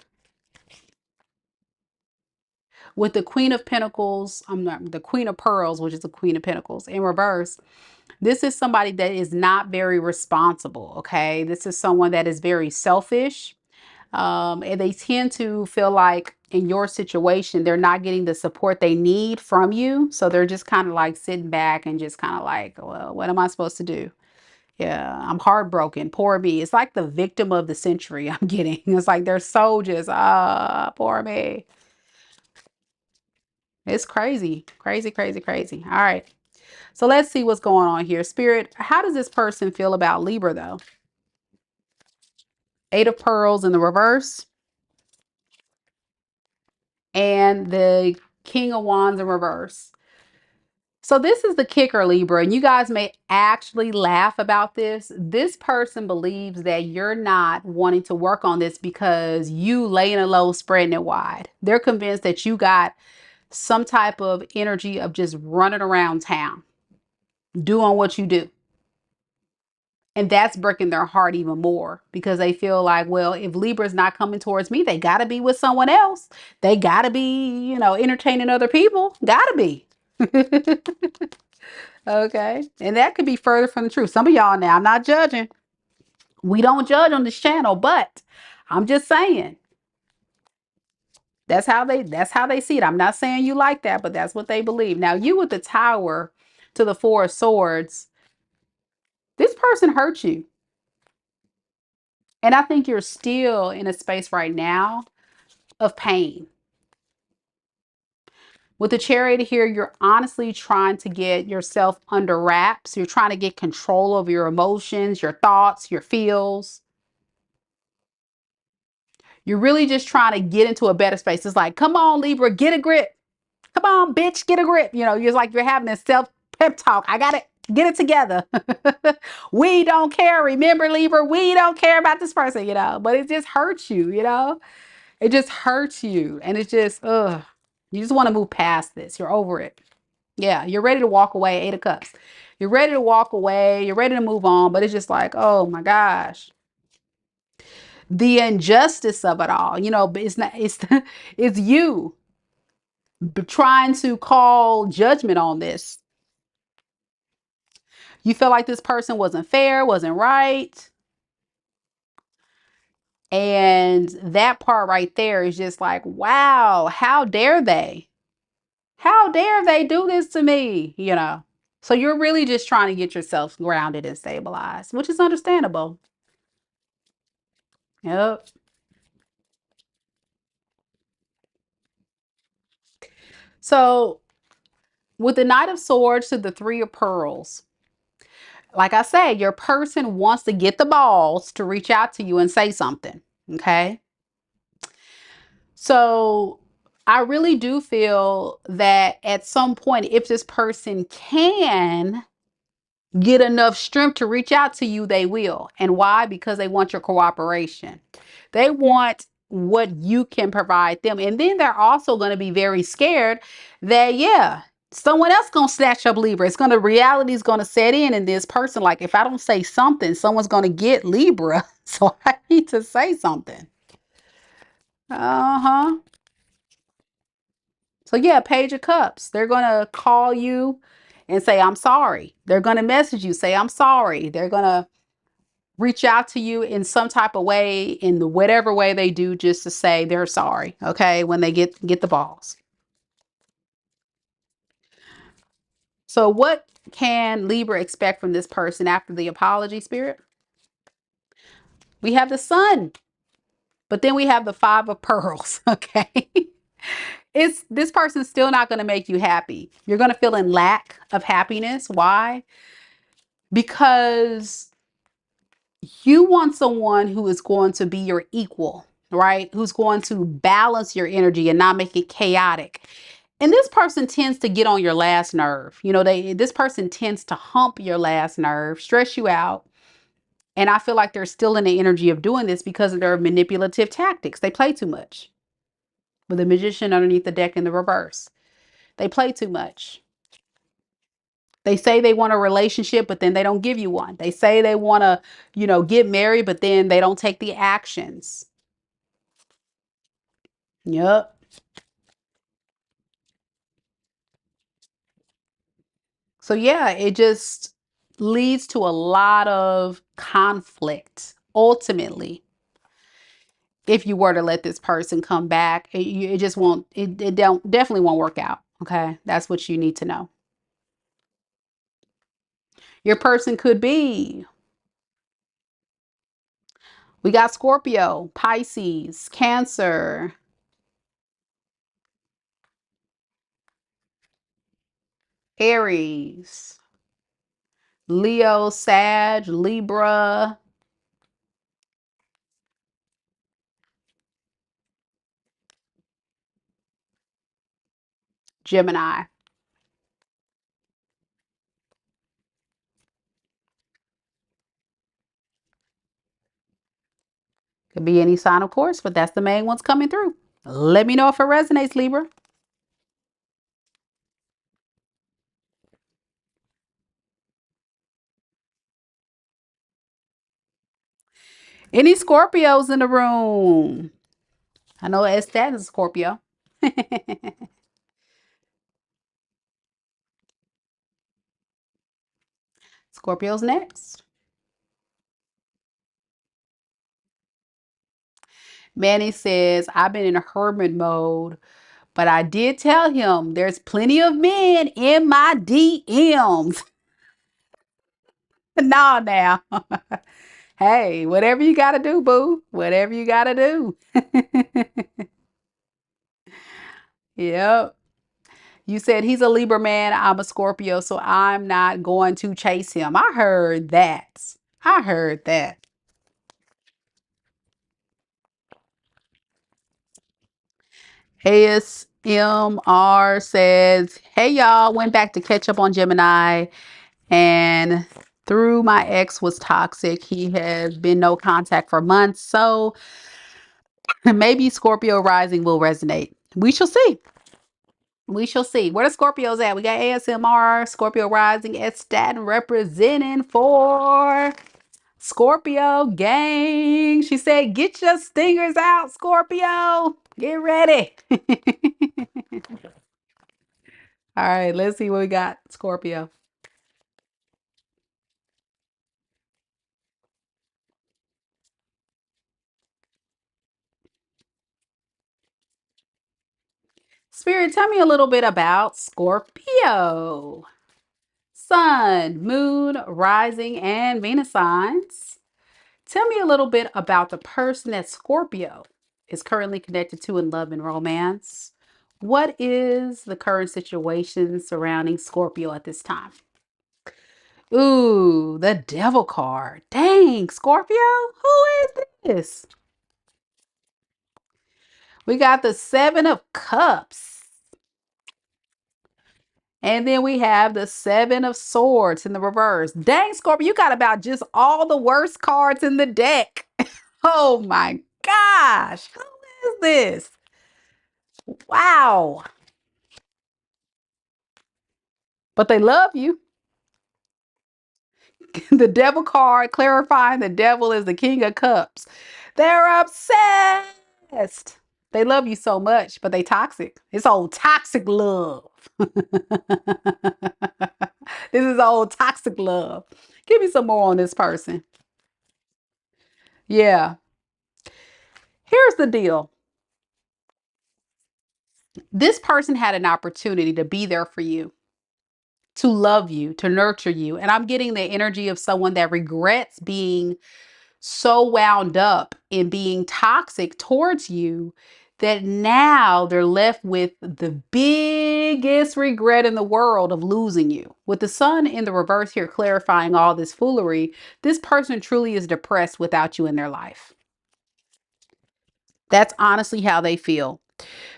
With the Queen of Pentacles, I'm not the Queen of Pearls, which is the Queen of Pentacles in reverse. This is somebody that is not very responsible. Okay. This is someone that is very selfish. And they tend to feel like in your situation, they're not getting the support they need from you. So they're just kind of like sitting back and just kind of like, well, what am I supposed to do? Yeah, I'm heartbroken. Poor me. It's like the victim of the century I'm getting. It's like they're so just, poor me. It's crazy, crazy, crazy, crazy. All right. So let's see what's going on here. Spirit, how does this person feel about Libra though? 8 of Pearls in the reverse. And the King of Wands in reverse. So this is the kicker, Libra, and you guys may actually laugh about this. This person believes that you're not wanting to work on this because you laying it low, spreading it wide. They're convinced that you got some type of energy of just running around town, doing what you do. And that's breaking their heart even more because they feel like, well, if Libra's not coming towards me, they got to be with someone else. They got to be, entertaining other people. Got to be. Okay. And that could be further from the truth. Some of y'all now, I'm not judging. We don't judge on this channel, but I'm just saying that's how they see it. I'm not saying you like that, but that's what they believe. Now, you with the Tower to the Four of Swords, this person hurt you. And I think you're still in a space right now of pain. With the Chariot here, you're honestly trying to get yourself under wraps. You're trying to get control of your emotions, your thoughts, your feels. You're really just trying to get into a better space. It's like, come on, Libra, get a grip. Come on, bitch, get a grip. You're like you're having a self pep talk. I got it. Get it together. We don't care. Remember, Libra, we don't care about this person, but it just hurts you. It just hurts you. And it's just, ugh. You just want to move past this. You're over it. Yeah, you're ready to walk away. 8 of Cups. You're ready to walk away. You're ready to move on. But it's just like, oh my gosh. The injustice of it all. It's not, it's you trying to call judgment on this. You feel like this person wasn't fair, wasn't right. And that part right there is just like, wow, how dare they? How dare they do this to me? So you're really just trying to get yourself grounded and stabilized, which is understandable. Yep. So with the Knight of Swords to the Three of Pearls, like I said, your person wants to get the balls to reach out to you and say something. Okay. So I really do feel that at some point, if this person can get enough strength to reach out to you, they will. And why? Because they want your cooperation. They want what you can provide them. And then they're also going to be very scared that, yeah, someone else going to snatch up Libra. Reality is going to set in this person. Like, if I don't say something, someone's going to get Libra. So I need to say something. Uh-huh. So yeah, Page of Cups. They're going to call you and say, I'm sorry. They're going to message you, say, I'm sorry. They're going to reach out to you in some type of way, in the whatever way they do, just to say they're sorry. Okay. When they get the balls. So what can Libra expect from this person after the apology, Spirit? We have the Sun, but then we have the Five of Pearls. Okay. This person's still not going to make you happy. You're going to feel in lack of happiness. Why? Because you want someone who is going to be your equal, right? Who's going to balance your energy and not make it chaotic. And this person tends to get on your last nerve. This person tends to hump your last nerve, stress you out. And I feel like they're still in the energy of doing this because of their manipulative tactics. They play too much. With the Magician underneath the deck in the reverse. They play too much. They say they want a relationship, but then they don't give you one. They say they want to, get married, but then they don't take the actions. Yep. So yeah, it just leads to a lot of conflict. Ultimately, if you were to let this person come back, it just won't, it definitely won't work out. Okay. That's what you need to know. Your person could be, we got Scorpio, Pisces, Cancer, Aries, Leo, Sag, Libra, Gemini. Could be any sign, of course, but that's the main ones coming through. Let me know if it resonates, Libra. Any Scorpios in the room? I know Estat is a Scorpio. Scorpio's next. Manny says, I've been in a hermit mode, but I did tell him there's plenty of men in my DMs. Nah, now. Hey, whatever you got to do, boo. Whatever you got to do. Yep. You said he's a Libra man. I'm a Scorpio, so I'm not going to chase him. I heard that. I heard that. ASMR says, hey, y'all, went back to catch up on Gemini and through my ex was toxic. He has been no contact for months. So maybe Scorpio rising will resonate. We shall see. We shall see. Where the Scorpios at? We got ASMR, Scorpio rising, Staten representing for Scorpio gang. She said, get your stingers out, Scorpio. Get ready. All right, let's see what we got, Scorpio. Spirit, tell me a little bit about Scorpio. Sun, moon, rising, and Venus signs. Tell me a little bit about the person that Scorpio is currently connected to in love and romance. What is the current situation surrounding Scorpio at this time? Ooh, the devil card. Dang, Scorpio, who is this? We got the Seven of Cups. And then we have the Seven of Swords in the reverse. Dang, Scorpio, you got about just all the worst cards in the deck. Oh my gosh. Who is this? Wow. But they love you. The devil card clarifying the devil is the king of cups. They're obsessed. They love you so much, but they toxic. It's old toxic love. This is old toxic love. Give me some more on this person. Yeah. Here's the deal. This person had an opportunity to be there for you, to love you, to nurture you. And I'm getting the energy of someone that regrets being so wound up in being toxic towards you that now they're left with the biggest regret in the world of losing you. With the sun in the reverse here clarifying all this foolery, this person truly is depressed without you in their life. That's honestly how they feel.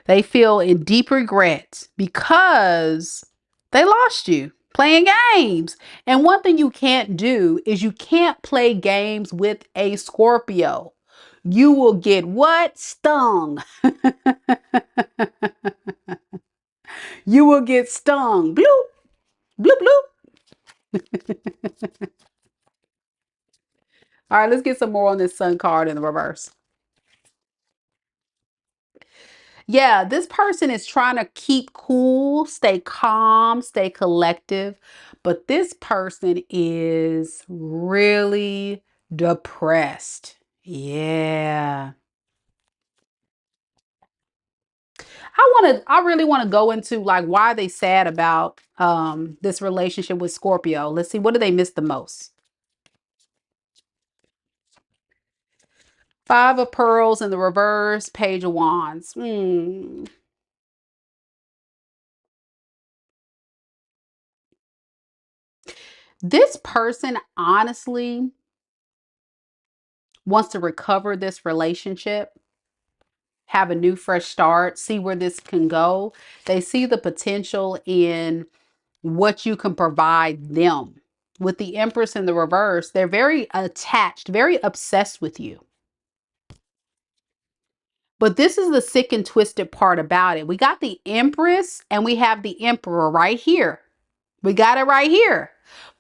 They feel in deep regret because they lost you playing games. And one thing you can't do is you can't play games with a Scorpio. You will get what? Stung. You will get stung. Bloop, bloop, bloop. All right, let's get some more on this sun card in the reverse. Yeah, this person is trying to keep cool, stay calm, stay collective, but this person is really depressed. Yeah. I really want to go into like why they sad about this relationship with Scorpio. Let's see, what do they miss the most? Five of Pearls in the reverse, Page of Wands. This person honestly wants to recover this relationship, have a new fresh start, see where this can go. They see the potential in what you can provide them. With the Empress in the reverse, they're very attached, very obsessed with you. But this is the sick and twisted part about it. We got the Empress and we have the Emperor right here. We got it right here.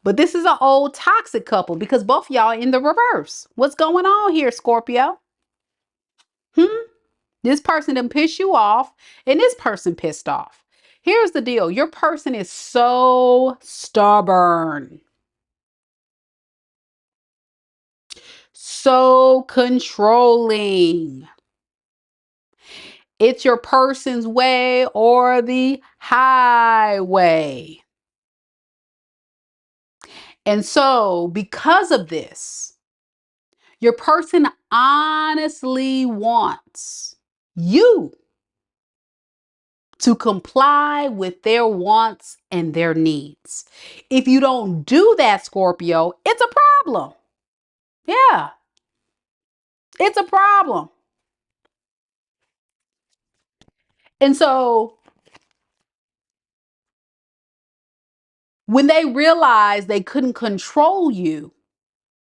But this is an old toxic couple because both of y'all are in the reverse. What's going on here, Scorpio? This person done piss you off and this person pissed off. Here's the deal. Your person is so stubborn, so controlling. It's your person's way or the highway. And so, because of this, your person honestly wants you to comply with their wants and their needs. If you don't do that, Scorpio, it's a problem. Yeah, it's a problem. And so, when they realized they couldn't control you,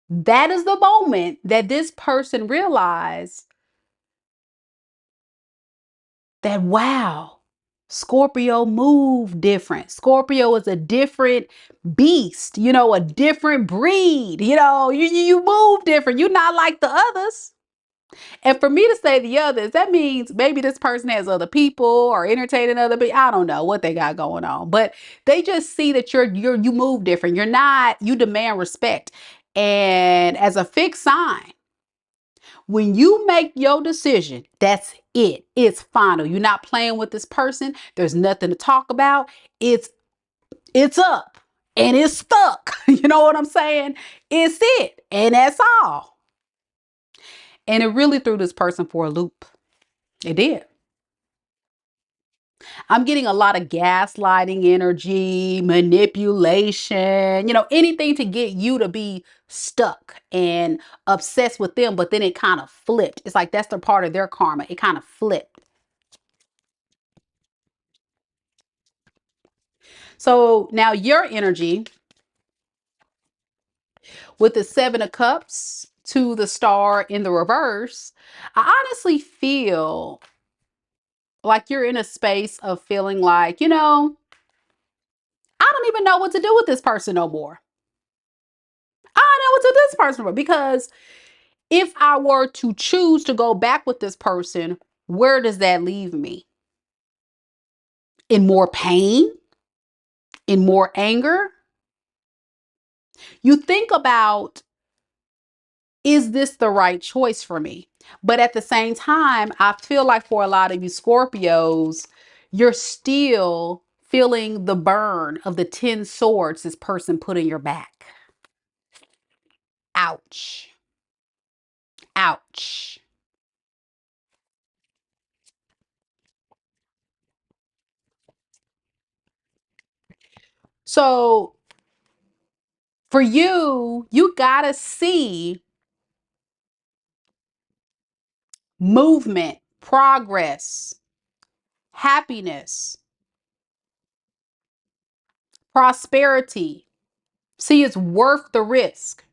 that is the moment that this person realized that, wow, Scorpio move different. Scorpio is a different beast, a different breed. You move different. You're not like the others. And for me to say the others, that means maybe this person has other people or entertaining other people. I don't know what they got going on, but they just see that you move different. You demand respect. And as a fixed sign, when you make your decision, that's it. It's final. You're not playing with this person. There's nothing to talk about. It's up and it's stuck. You know what I'm saying? It's it. And that's all. And it really threw this person for a loop. It did. I'm getting a lot of gaslighting energy, manipulation, anything to get you to be stuck and obsessed with them. But then it kind of flipped. It's like that's the part of their karma. It kind of flipped. So now your energy with the Seven of Cups to the Star in the reverse, I honestly feel like you're in a space of feeling like, I don't even know what to do with this person no more. I don't know what to do with this person no more because if I were to choose to go back with this person, where does that leave me? In more pain? In more anger? You think about, is this the right choice for me? But at the same time, I feel like for a lot of you Scorpios, you're still feeling the burn of the 10 swords this person put in your back. Ouch. Ouch. So for you, you gotta see movement, progress, happiness, prosperity. See, it's worth the risk.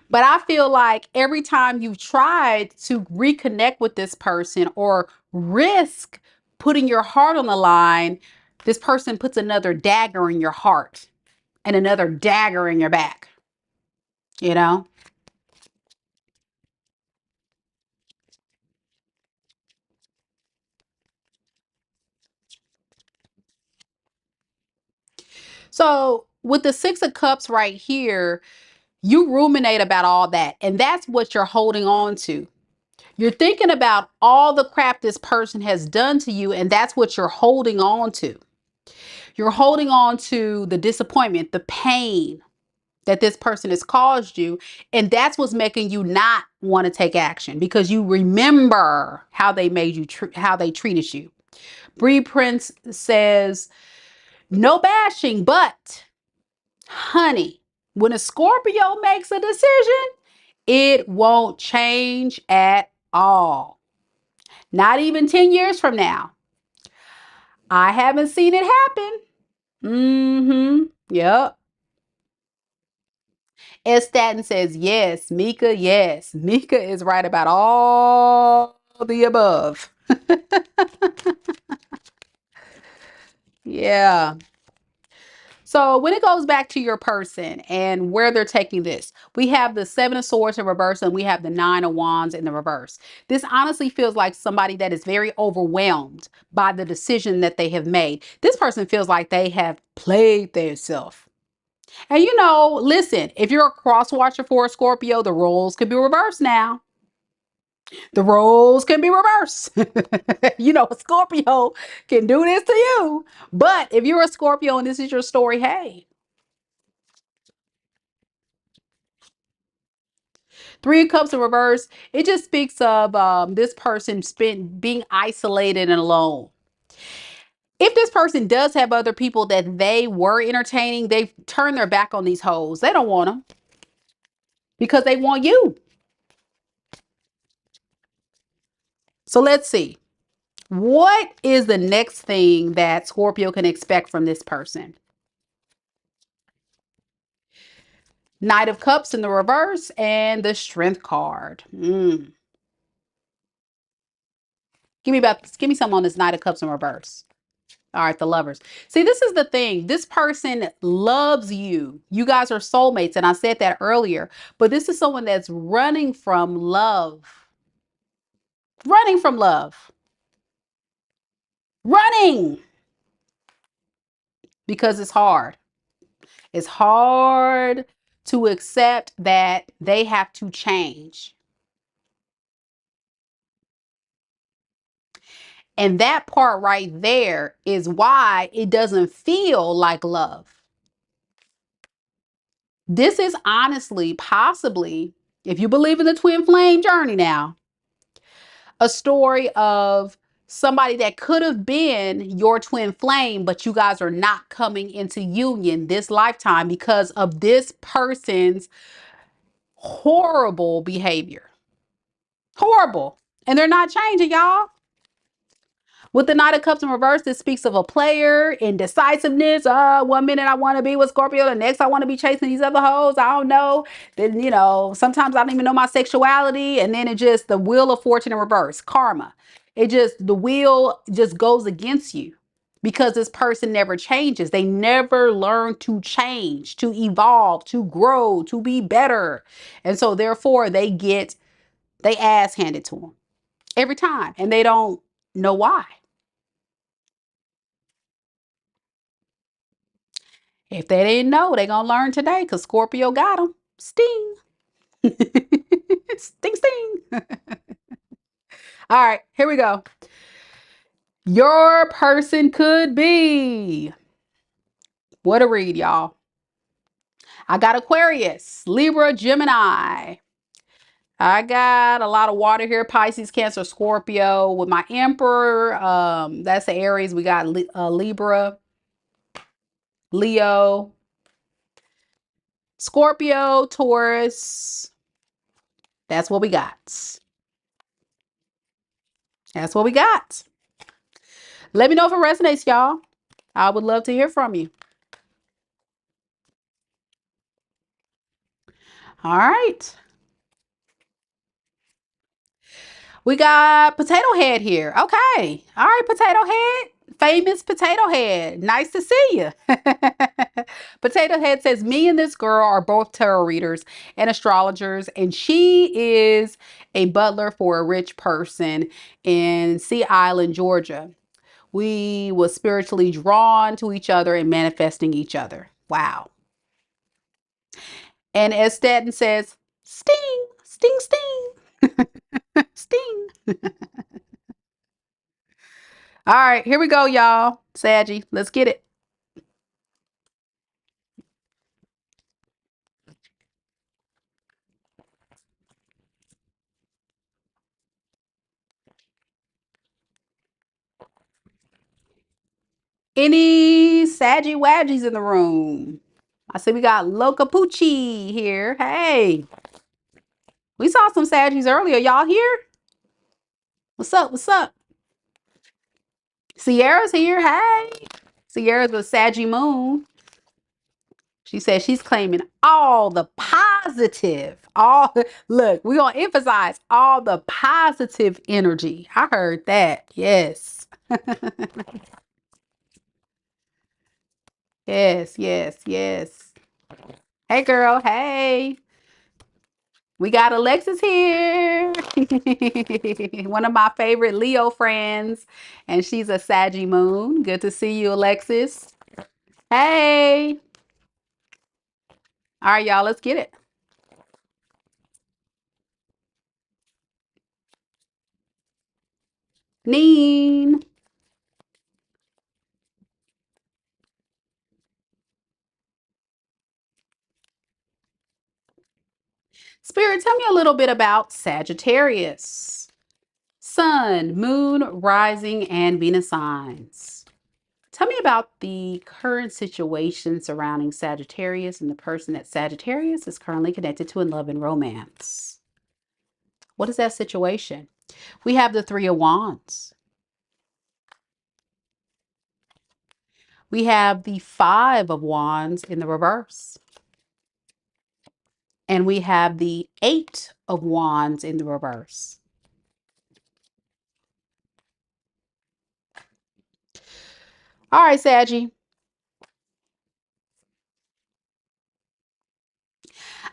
But I feel like every time you've tried to reconnect with this person or risk putting your heart on the line, this person puts another dagger in your heart and another dagger in your back, you know? So with the Six of Cups right here, you ruminate about all that, and that's what you're holding on to. You're thinking about all the crap this person has done to you, and that's what you're holding on to. You're holding on to the disappointment, the pain that this person has caused you, and that's what's making you not want to take action because you remember how they made you, how they treated you. Bree Prince says, no bashing, but honey, when a Scorpio makes a decision, it won't change at all. Not even 10 years from now. I haven't seen it happen. Yep. S. Staten says, yes. Mika, yes. Mika is right about all the above. Yeah. So when it goes back to your person and where they're taking this, we have the Seven of Swords in reverse and we have the Nine of Wands in the reverse. This honestly feels like somebody that is very overwhelmed by the decision that they have made. This person feels like they have played themselves. And you know, listen, if you're a cross watcher for a Scorpio, the roles could be reversed now. The roles can be reversed. You know, a Scorpio can do this to you. But if you're a Scorpio and this is your story, hey. Three of Cups in reverse, it just speaks of this person being isolated and alone. If this person does have other people that they were entertaining, they've turned their back on these hoes. They don't want them because they want you. So let's see. What is the next thing that Scorpio can expect from this person? Knight of Cups in the reverse and the Strength card. Give me some on this Knight of Cups in reverse. All right, the Lovers. See, this is the thing. This person loves you. You guys are soulmates, and I said that earlier. But this is someone that's running from love. Running from love. Running. Because it's hard. It's hard to accept that they have to change. And that part right there is why it doesn't feel like love. This is honestly, possibly, if you believe in the twin flame journey now, a story of somebody that could have been your twin flame, but you guys are not coming into union this lifetime because of this person's horrible behavior. Horrible. And they're not changing, y'all. With the Knight of Cups in reverse, this speaks of a player, indecisiveness. 1 minute I want to be with Scorpio, the next I want to be chasing these other hoes. I don't know. Then, you know, sometimes I don't even know my sexuality. And then it just, the wheel of fortune in reverse, karma. It just, the wheel just goes against you because this person never changes. They never learn to change, to evolve, to grow, to be better. And so therefore they get they ass handed to them every time. And they don't know why. If they didn't know, they gonna learn today because Scorpio got them. Sting. Sting, sting. All right, here we go. Your person could be. What a read, y'all. I got Aquarius, Libra, Gemini. I got a lot of water here. Pisces, Cancer, Scorpio. With my Emperor, that's the Aries. We got Libra, Leo, Scorpio, Taurus. That's what we got. That's what we got. Let me know if it resonates, y'all. I would love to hear from you. All right. We got Potato Head here. Okay. All right, Potato Head. Famous Potato Head. Nice to see you. Potato Head says, me and this girl are both tarot readers and astrologers, and she is a butler for a rich person in Sea Island, Georgia. We were spiritually drawn to each other and manifesting each other. Wow. And as Staten says, sting, sting, sting, sting. All right, here we go, y'all. Saggy, let's get it. Any Saggy Wadgies in the room? I see we got Loca Poochie here. Hey, we saw some Saggies earlier. Y'all here? What's up? What's up? Sierra's here. Hey. Sierra's with Saggy Moon. She says she's claiming all the positive, look, we're going to emphasize all the positive energy. I heard that. Yes. Yes, yes, yes. Hey, girl. Hey. We got Alexis here. One of my favorite Leo friends. And she's a Saggy moon. Good to see you, Alexis. Hey. All right, y'all, let's get it. Neen. Spirit, tell me a little bit about Sagittarius. Sun, moon, rising, and Venus signs. Tell me about the current situation surrounding Sagittarius and the person that Sagittarius is currently connected to in love and romance. What is that situation? We have the Three of Wands. We have the Five of Wands in the reverse. And we have the Eight of Wands in the reverse. All right, Saggy.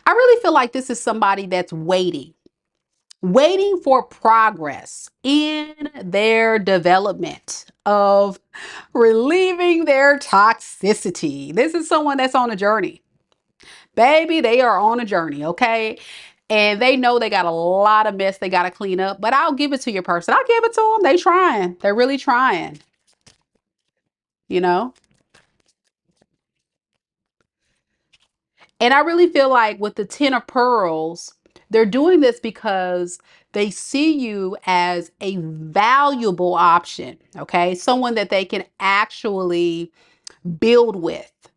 I really feel like this is somebody that's waiting for progress in their development of relieving their toxicity. This is someone that's on a journey. Baby, they are on a journey, okay? And they know they got a lot of mess they got to clean up, but I'll give it to your person. I'll give it to them. They trying. They're really trying, you know? And I really feel like with the Ten of Pearls, they're doing this because they see you as a valuable option, okay? Someone that they can actually build with,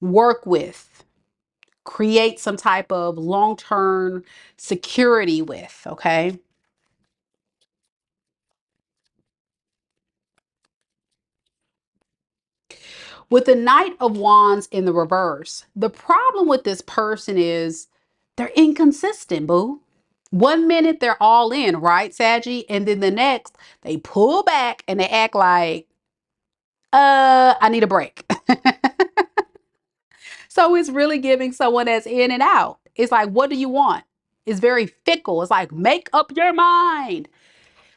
work with, create some type of long-term security with, okay? With the Knight of Wands in the reverse, the problem with this person is they're inconsistent, boo. One minute they're all in, right, Saggy? And then the next, they pull back and they act like, I need a break. So it's really giving someone that's in and out. It's like, what do you want? It's very fickle. It's like, make up your mind.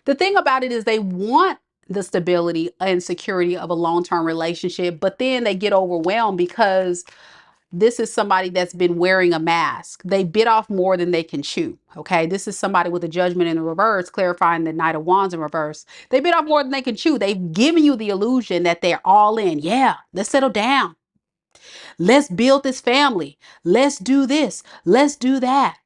The thing about it is they want the stability and security of a long-term relationship, but then they get overwhelmed because this is somebody that's been wearing a mask. They bit off more than they can chew. Okay. This is somebody with a judgment in the reverse, clarifying the Knight of Wands in reverse. They bit off more than they can chew. They've given you the illusion that they're all in. Yeah, let's settle down. Let's build this family. Let's do this. Let's do that.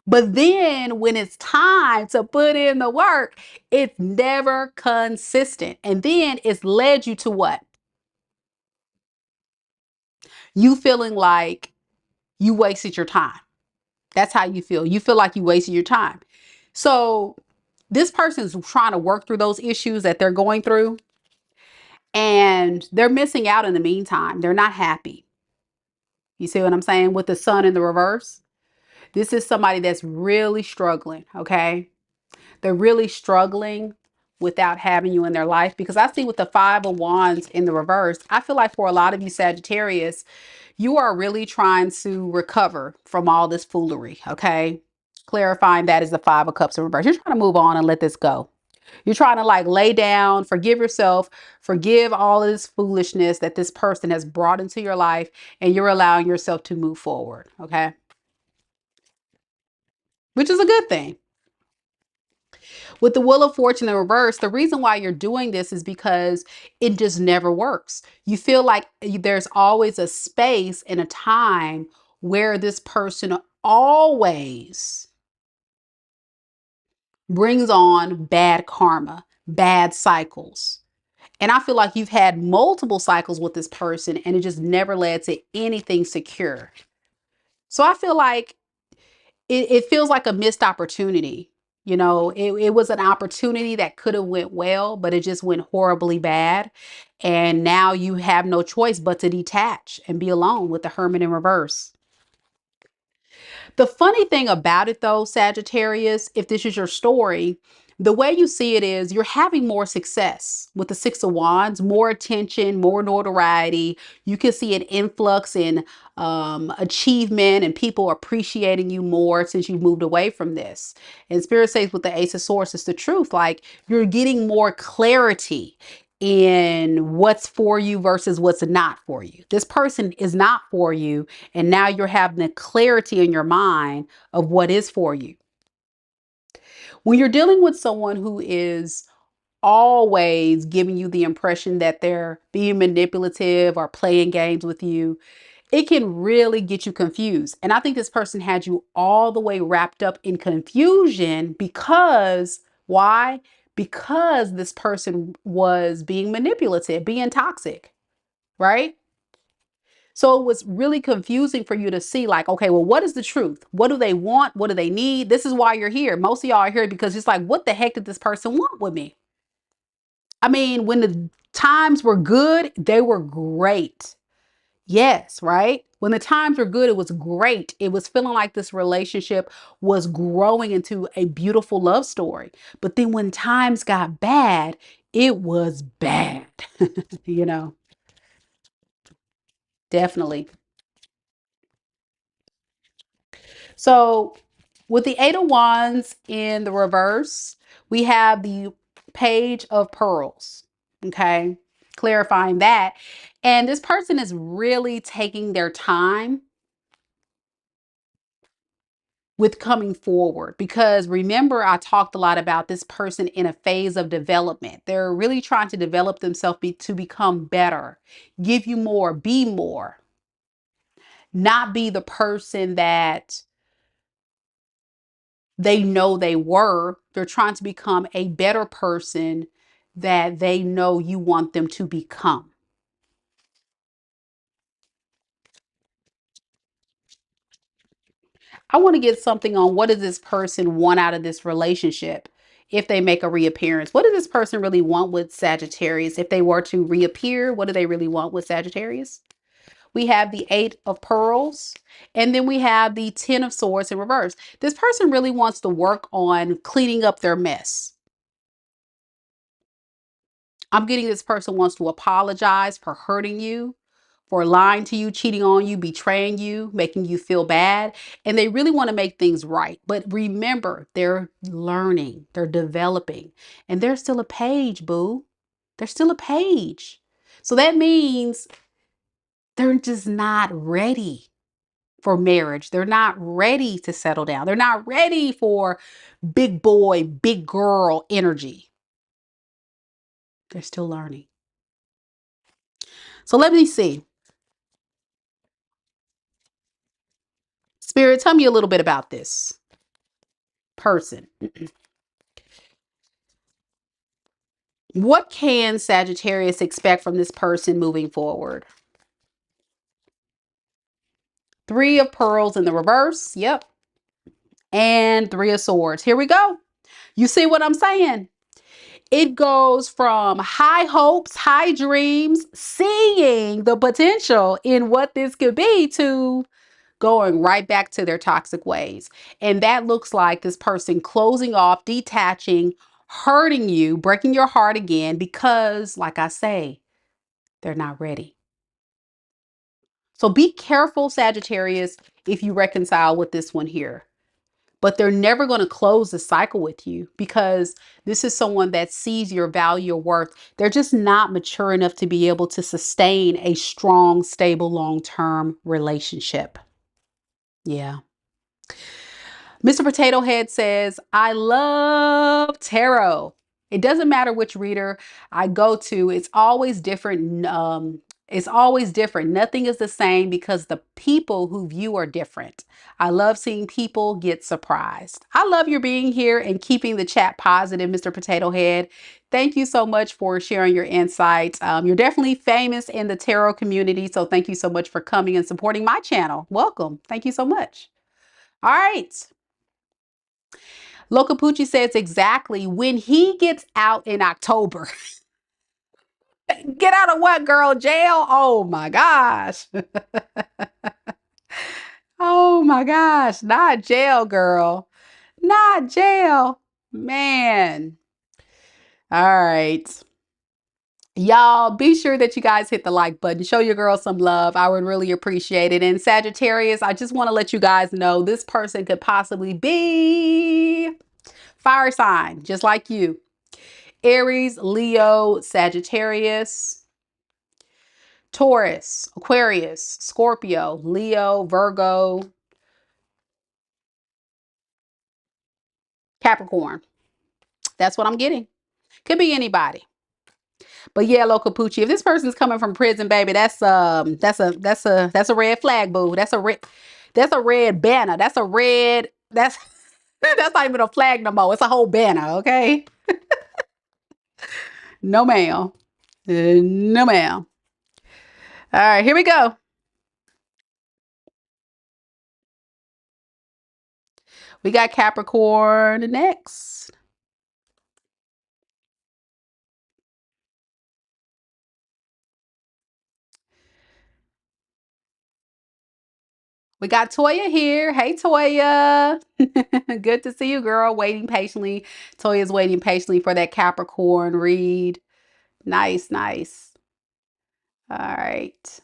But then when it's time to put in the work, it's never consistent. And then it's led you to what? You feeling like you wasted your time. That's how you feel. You feel like you wasted your time. So this person's trying to work through those issues that they're going through, and they're missing out in the meantime. They're not happy. You see what I'm saying? With the sun in the reverse, this is somebody that's really struggling. Okay. They're really struggling without having you in their life, because I see with the Five of Wands in the reverse, I feel like for a lot of you Sagittarius, you are really trying to recover from all this foolery, okay? Clarifying that is the Five of Cups in reverse. You're trying to move on and let this go. You're trying to like lay down, forgive yourself, forgive all of this foolishness that this person has brought into your life, and you're allowing yourself to move forward, okay? Which is a good thing. With the Wheel of Fortune in reverse, the reason why you're doing this is because it just never works. You feel like there's always a space and a time where this person always brings on bad karma, bad cycles. And I feel like you've had multiple cycles with this person and it just never led to anything secure. So I feel like it feels like a missed opportunity. You know, it was an opportunity that could have went well, but it just went horribly bad. And now you have no choice but to detach and be alone with the Hermit in reverse. The funny thing about it though, Sagittarius, if this is your story, The way you see it is you're having more success with the Six of Wands, more attention, more notoriety. You can see an influx in achievement and people appreciating you more since you've moved away from this. And Spirit says with the Ace of Swords, it's the truth. Like you're getting more clarity in what's for you versus what's not for you. This person is not for you. And now you're having the clarity in your mind of what is for you. When you're dealing with someone who is always giving you the impression that they're being manipulative or playing games with you, it can really get you confused. And I think this person had you all the way wrapped up in confusion because why? Because this person was being manipulative, being toxic, right? So it was really confusing for you to see like, okay, well, what is the truth? What do they want? What do they need? This is why you're here. Most of y'all are here because it's like, what the heck did this person want with me? I mean, when the times were good, they were great. Yes, right? When the times were good, it was great. It was feeling like this relationship was growing into a beautiful love story. But then when times got bad, it was bad. you know, definitely. So with the Eight of Wands in the reverse, we have the Page of Pearls. Okay, clarifying that. And this person is really taking their time with coming forward because remember, I talked a lot about this person in a phase of development. They're really trying to develop themselves to become better, give you more, be more, not be the person that they know they were. They're trying to become a better person that they know you want them to become. I want to get something on what does this person want out of this relationship if they make a reappearance? What does this person really want with Sagittarius? If they were to reappear, what do they really want with Sagittarius? We have the Eight of Pearls, and then we have the Ten of Swords in reverse. This person really wants to work on cleaning up their mess. I'm getting this person wants to apologize for hurting you, for lying to you, cheating on you, betraying you, making you feel bad. And they really want to make things right. But remember, they're learning, they're developing, and they're still a page, boo. They're still a page. So that means they're just not ready for marriage. They're not ready to settle down. They're not ready for big boy, big girl energy. They're still learning. So let me see. Spirit, tell me a little bit about this person. What can Sagittarius expect from this person moving forward? Three of Pearls in the reverse. Yep. And Three of Swords. Here we go. You see what I'm saying? It goes from high hopes, high dreams, seeing the potential in what this could be to going right back to their toxic ways. And that looks like this person closing off, detaching, hurting you, breaking your heart again because, like I say, they're not ready. So be careful, Sagittarius, if you reconcile with this one here. But they're never going to close the cycle with you because this is someone that sees your value, your worth. They're just not mature enough to be able to sustain a strong, stable, long-term relationship. Yeah. Mr. Potato Head says, I love tarot. It doesn't matter which reader I go to. It's always different. It's always different. Nothing is the same because the people who view are different. I love seeing people get surprised. I love your being here and keeping the chat positive, Mr. Potato Head. Thank you so much for sharing your insights. You're definitely famous in the tarot community. So thank you so much for coming and supporting my channel. Welcome. Thank you so much. All right. Locapucci says exactly when he gets out in October. Get out of what, girl? Jail? Oh my gosh. Oh my gosh. Not jail, girl. Not jail. Man. All right. Y'all, be sure that you guys hit the like button. Show your girl some love. I would really appreciate it. And Sagittarius, I just want to let you guys know this person could possibly be fire sign, just like you. Aries, Leo, Sagittarius, Taurus, Aquarius, Scorpio, Leo, Virgo, Capricorn. That's what I'm getting. Could be anybody. But yeah, Local Poochie, if this person's coming from prison, baby, that's a red flag, boo. That's a red banner. That's that's not even a flag no more. It's a whole banner, okay? No ma'am. No ma'am. All right, here we go. We got Capricorn next. We got Toya here. Hey, Toya. Good to see you, girl. Waiting patiently. Toya's waiting patiently for that Capricorn read. Nice, nice. All right.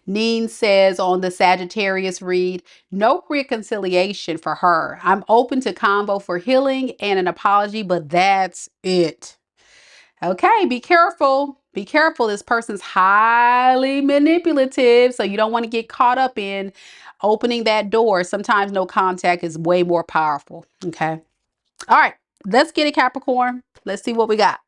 Neen says on the Sagittarius read, no reconciliation for her. I'm open to combo for healing and an apology, but that's it. Okay, be careful. Be careful. This person's highly manipulative, so you don't want to get caught up in opening that door. Sometimes no contact is way more powerful. Okay. All right, let's get it, Capricorn. Let's see what we got.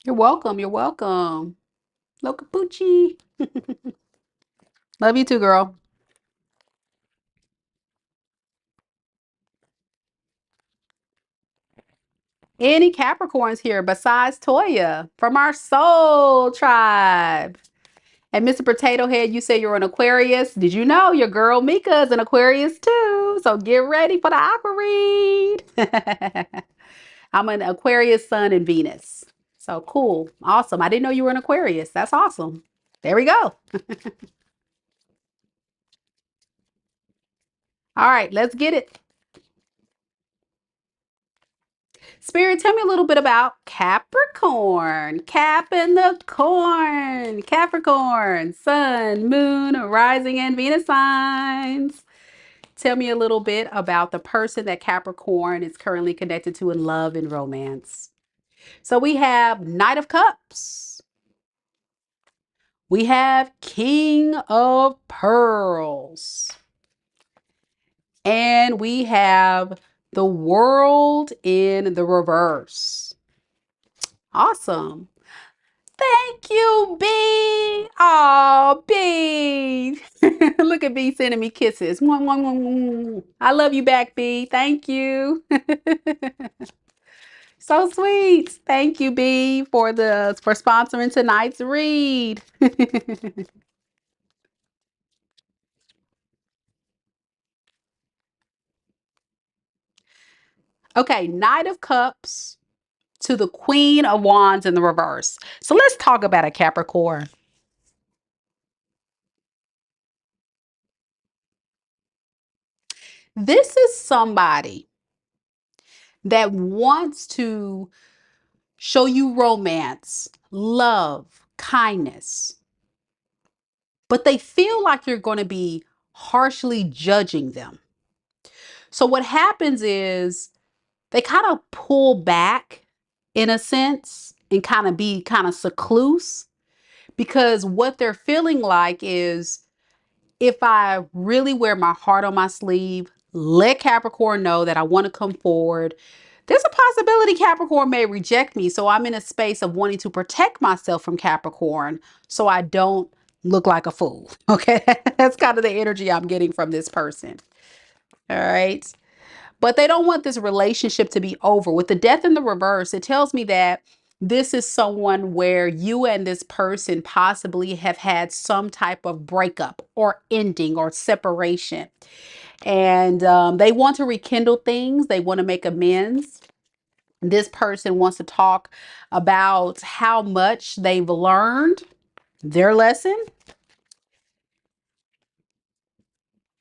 You're welcome. You're welcome. Locapucci. Love you too, girl. Any Capricorns here besides Toya from our soul tribe? And Mr. Potato Head, you say you're an Aquarius. Did you know your girl Mika is an Aquarius too? So get ready for the aqua read. I'm an Aquarius, Sun, and Venus. So cool. Awesome. I didn't know you were an Aquarius. That's awesome. There we go. All right, let's get it. Spirit, tell me a little bit about Capricorn. Cap in the corn. Capricorn, Sun, Moon, Rising, and Venus signs. Tell me a little bit about the person that Capricorn is currently connected to in love and romance. So we have Knight of Cups. We have King of Pearls. And we have the World in the reverse. Awesome. Thank you, B. Oh, B. Look at B sending me kisses. I love you back, B. Thank you. So sweet. Thank you, B, for sponsoring tonight's read. Okay, Knight of Cups to the Queen of Wands in the reverse. So let's talk about a Capricorn. This is somebody that wants to show you romance, love, kindness, but they feel like you're going to be harshly judging them. So what happens is they kind of pull back in a sense and kind of secluse, because what they're feeling like is, if I really wear my heart on my sleeve, let Capricorn know that I want to come forward, there's a possibility Capricorn may reject me. So I'm in a space of wanting to protect myself from Capricorn so I don't look like a fool. Okay. That's kind of the energy I'm getting from this person. All right. But they don't want this relationship to be over. With the death in the reverse, it tells me that this is someone where you and this person possibly have had some type of breakup or ending or separation. And they want to rekindle things. They want to make amends. This person wants to talk about how much they've learned their lesson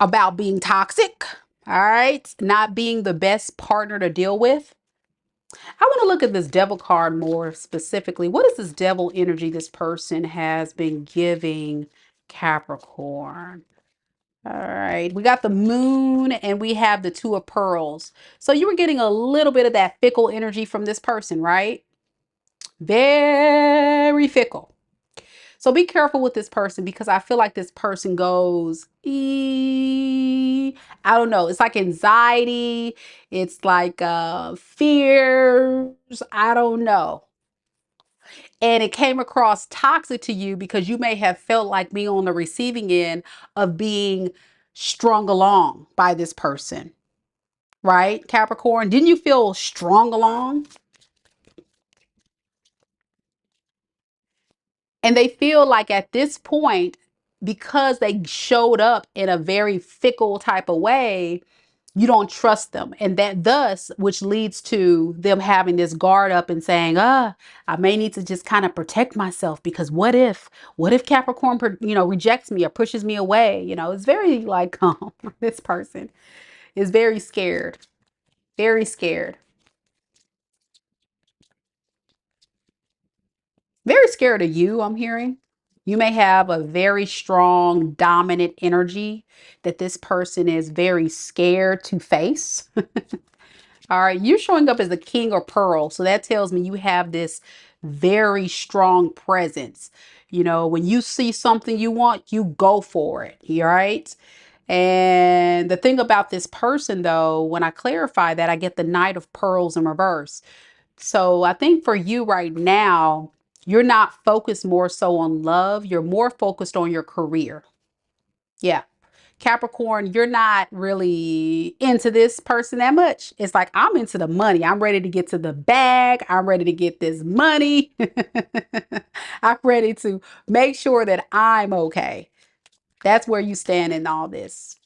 about being toxic. All right. Not being the best partner to deal with. I want to look at this devil card more specifically. What is this devil energy this person has been giving Capricorn? All right, we got the moon and we have the two of pearls. So you were getting a little bit of that fickle energy from this person, right? Very fickle. So be careful with this person because I feel like this person goes, I don't know. It's like anxiety. It's like fears. I don't know. And it came across toxic to you because you may have felt like being on the receiving end of being strung along by this person, right? Capricorn, didn't you feel strung along? And they feel like at this point, because they showed up in a very fickle type of way, you don't trust them. And that thus, which leads to them having this guard up and saying, I may need to just kind of protect myself because what if Capricorn, rejects me or pushes me away? It's very like, this person is very scared, very scared, very scared of you. I'm hearing you may have a very strong, dominant energy that this person is very scared to face. All right, you're showing up as the king or pearl. So that tells me you have this very strong presence. When you see something you want, you go for it. All right. And the thing about this person, though, when I clarify that, I get the Knight of Pearls in reverse. So I think for you right now, you're not focused more so on love. You're more focused on your career. Yeah. Capricorn, you're not really into this person that much. It's like, I'm into the money. I'm ready to get to the bag. I'm ready to get this money. I'm ready to make sure that I'm okay. That's where you stand in all this.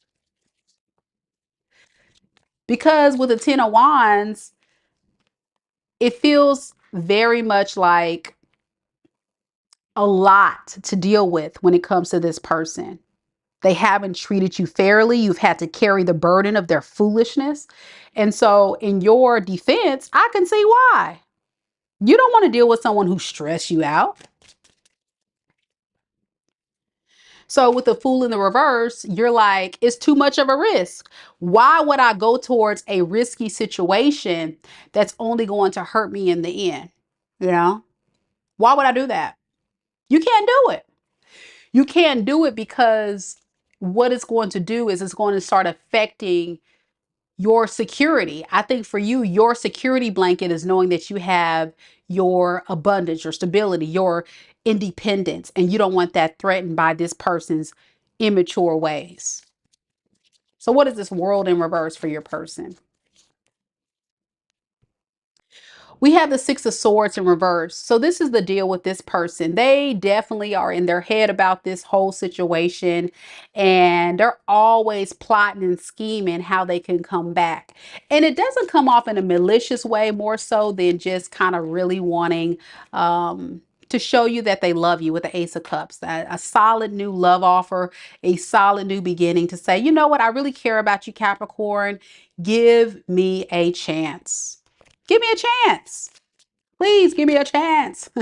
Because with the Ten of Wands, it feels very much like a lot to deal with when it comes to this person. They haven't treated you fairly. You've had to carry the burden of their foolishness. And so in your defense, I can see why. You don't want to deal with someone who stress you out. So with the Fool in the reverse, you're like, it's too much of a risk. Why would I go towards a risky situation that's only going to hurt me in the end? Why would I do that? You can't do it. You can't do it because what it's going to do is it's going to start affecting your security. I think for you, your security blanket is knowing that you have your abundance, your stability, your independence, and you don't want that threatened by this person's immature ways. So what is this world in reverse for your person? We have the Six of Swords in reverse. So this is the deal with this person. They definitely are in their head about this whole situation, and they're always plotting and scheming how they can come back. And it doesn't come off in a malicious way, more so than just kind of really wanting to show you that they love you with the Ace of Cups. A solid new love offer, a solid new beginning to say, you know what, I really care about you, Capricorn. Give me a chance. Give me a chance. Please give me a chance. I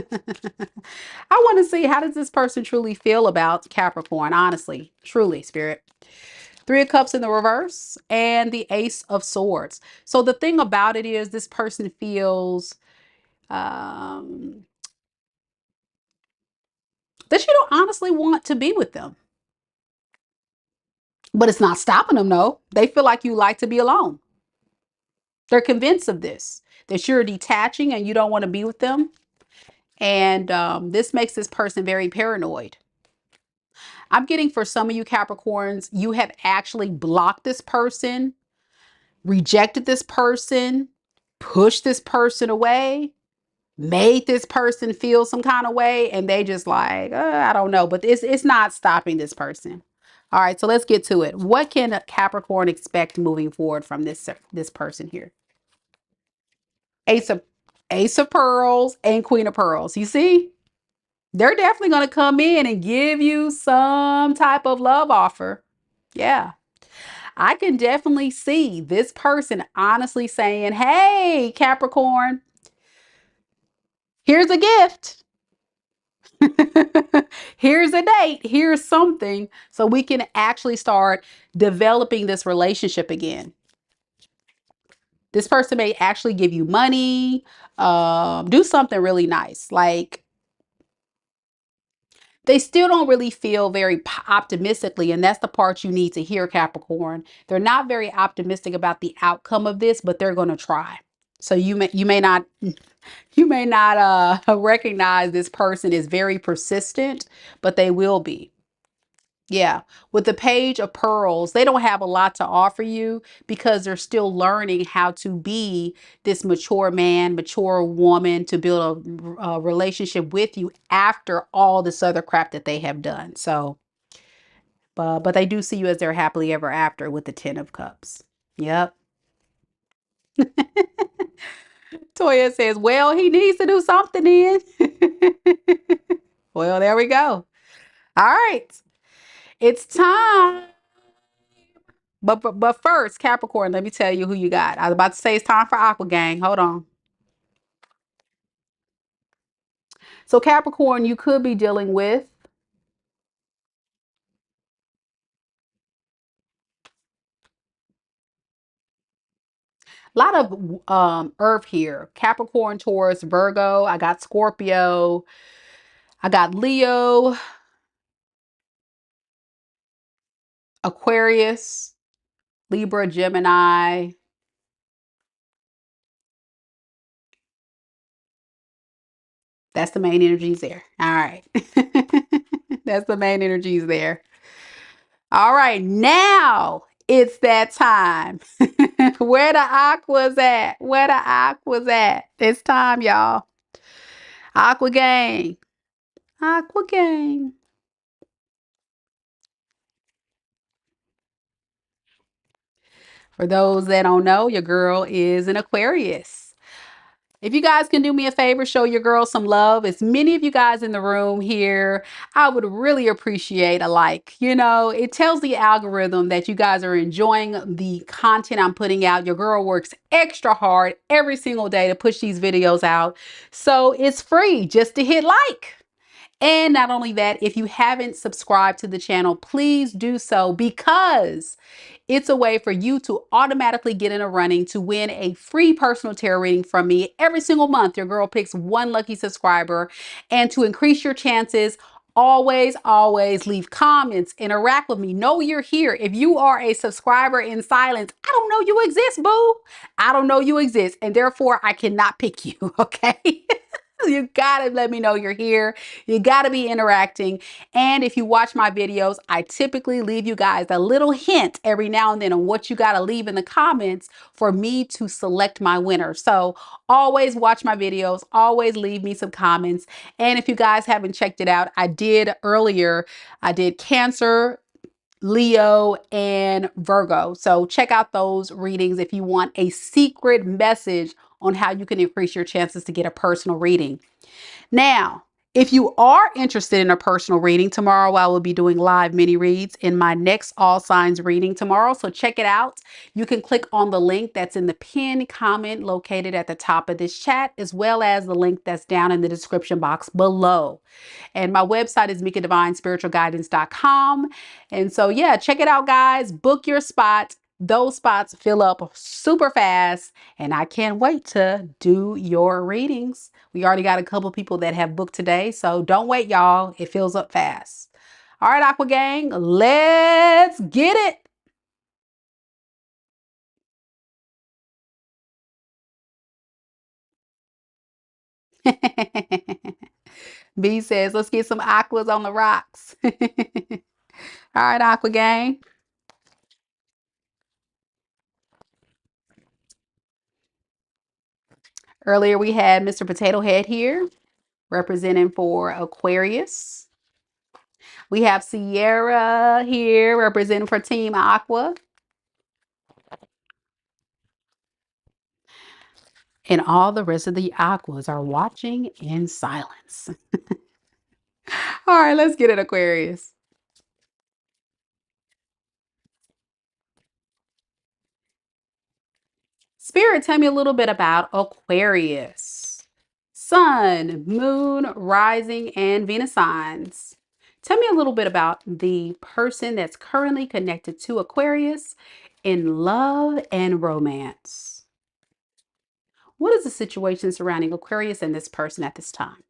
want to see, how does this person truly feel about Capricorn? Honestly, truly, Spirit. Three of Cups in the reverse and the Ace of Swords. So the thing about it is this person feels that you don't honestly want to be with them. But it's not stopping them, though. They feel like you like to be alone. They're convinced of this, that you're detaching and you don't want to be with them. And this makes this person very paranoid. I'm getting, for some of you Capricorns, you have actually blocked this person, rejected this person, pushed this person away, made this person feel some kind of way, and they just like, I don't know, but it's not stopping this person. All right, so let's get to it. What can a Capricorn expect moving forward from this person here? Ace of Ace of Pearls and Queen of Pearls. You see? They're definitely going to come in and give you some type of love offer. Yeah. I can definitely see this person honestly saying, "Hey, Capricorn, here's a gift. Here's a date. Here's something so we can actually start developing this relationship again." This person may actually give you money, do something really nice. Like they still don't really feel very optimistically, and that's the part you need to hear, Capricorn. They're not very optimistic about the outcome of this, but they're going to try. So you may not recognize this person is very persistent, but they will be. Yeah, with the Page of Pearls, they don't have a lot to offer you because they're still learning how to be this mature man, mature woman to build a relationship with you after all this other crap that they have done. So, but they do see you as their happily ever after with the Ten of Cups. Yep. Toya says, "Well, he needs to do something then." Well, there we go. All right, it's time. But first, Capricorn, let me tell you who you got. I was about to say it's time for Aqua Gang. Hold on. So Capricorn, you could be dealing with a lot of Earth here. Capricorn, Taurus, Virgo. I got Scorpio. I got Leo, Aquarius, Libra, Gemini. That's the main energies there. All right. That's the main energies there. All right, now it's that time. Where the aquas at? Where the aquas at? It's time, y'all. Aqua gang. Aqua gang. For those that don't know, your girl is an Aquarius. If you guys can do me a favor, show your girl some love. As many of you guys in the room here, I would really appreciate a like. You know, it tells the algorithm that you guys are enjoying the content I'm putting out. Your girl works extra hard every single day to push these videos out. So it's free just to hit like. And not only that, if you haven't subscribed to the channel, please do so because it's a way for you to automatically get in a running to win a free personal tarot reading from me every single month. Your girl picks one lucky subscriber. And to increase your chances, always leave comments, interact with me. Know you're here. If you are a subscriber in silence, I don't know you exist, boo. I don't know you exist, and therefore I cannot pick you, okay? You gotta let me know you're here. You gotta be interacting. And if you watch my videos, I typically leave you guys a little hint every now and then on what you gotta leave in the comments for me to select my winner. So always watch my videos, always leave me some comments. And if you guys haven't checked it out, I did earlier, I did Cancer, Leo, and Virgo. So check out those readings if you want a secret message on how you can increase your chances to get a personal reading. Now, if you are interested in a personal reading, tomorrow I will be doing live mini reads in my next all signs reading tomorrow. So check it out. You can click on the link that's in the pinned comment located at the top of this chat, as well as the link that's down in the description box below. And my website is MikaDivineSpiritualGuidance.com. And so, yeah, check it out, guys. Book your spot. Those spots fill up super fast, and I can't wait to do your readings. We already got a couple people that have booked today, so don't wait, y'all. It fills up fast. All right, Aqua Gang, let's get it. B says, let's get some aquas on the rocks. All right, Aqua Gang. Earlier, we had Mr. Potato Head here representing for Aquarius. We have Sierra here representing for Team Aqua. And all the rest of the Aquas are watching in silence. All right, let's get it, Aquarius. Spirit, tell me a little bit about Aquarius. Sun, moon, rising, and Venus signs. Tell me a little bit about the person that's currently connected to Aquarius in love and romance. What is the situation surrounding Aquarius and this person at this time?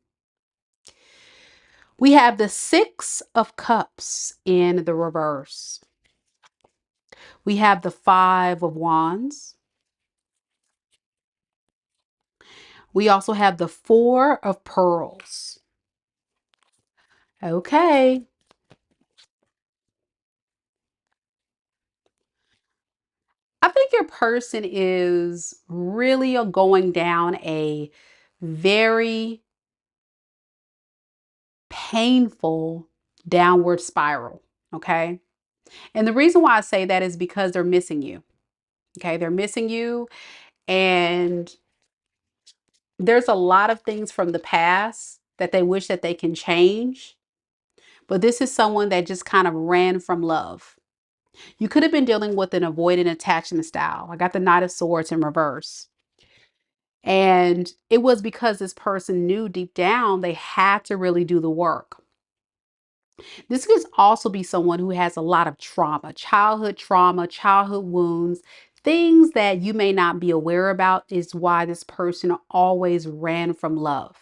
We have the Six of Cups in the reverse. We have the Five of Wands. We also have the Four of Pearls. Okay. I think your person is really going down a very painful downward spiral. Okay. And the reason why I say that is because they're missing you. Okay. They're missing you. And there's a lot of things from the past that they wish that they can change. But this is someone that just kind of ran from love. You could have been dealing with an avoidant attachment style. I got the Knight of Swords in reverse. And it was because this person knew deep down they had to really do the work. This could also be someone who has a lot of trauma, childhood wounds, things that you may not be aware about is why this person always ran from love.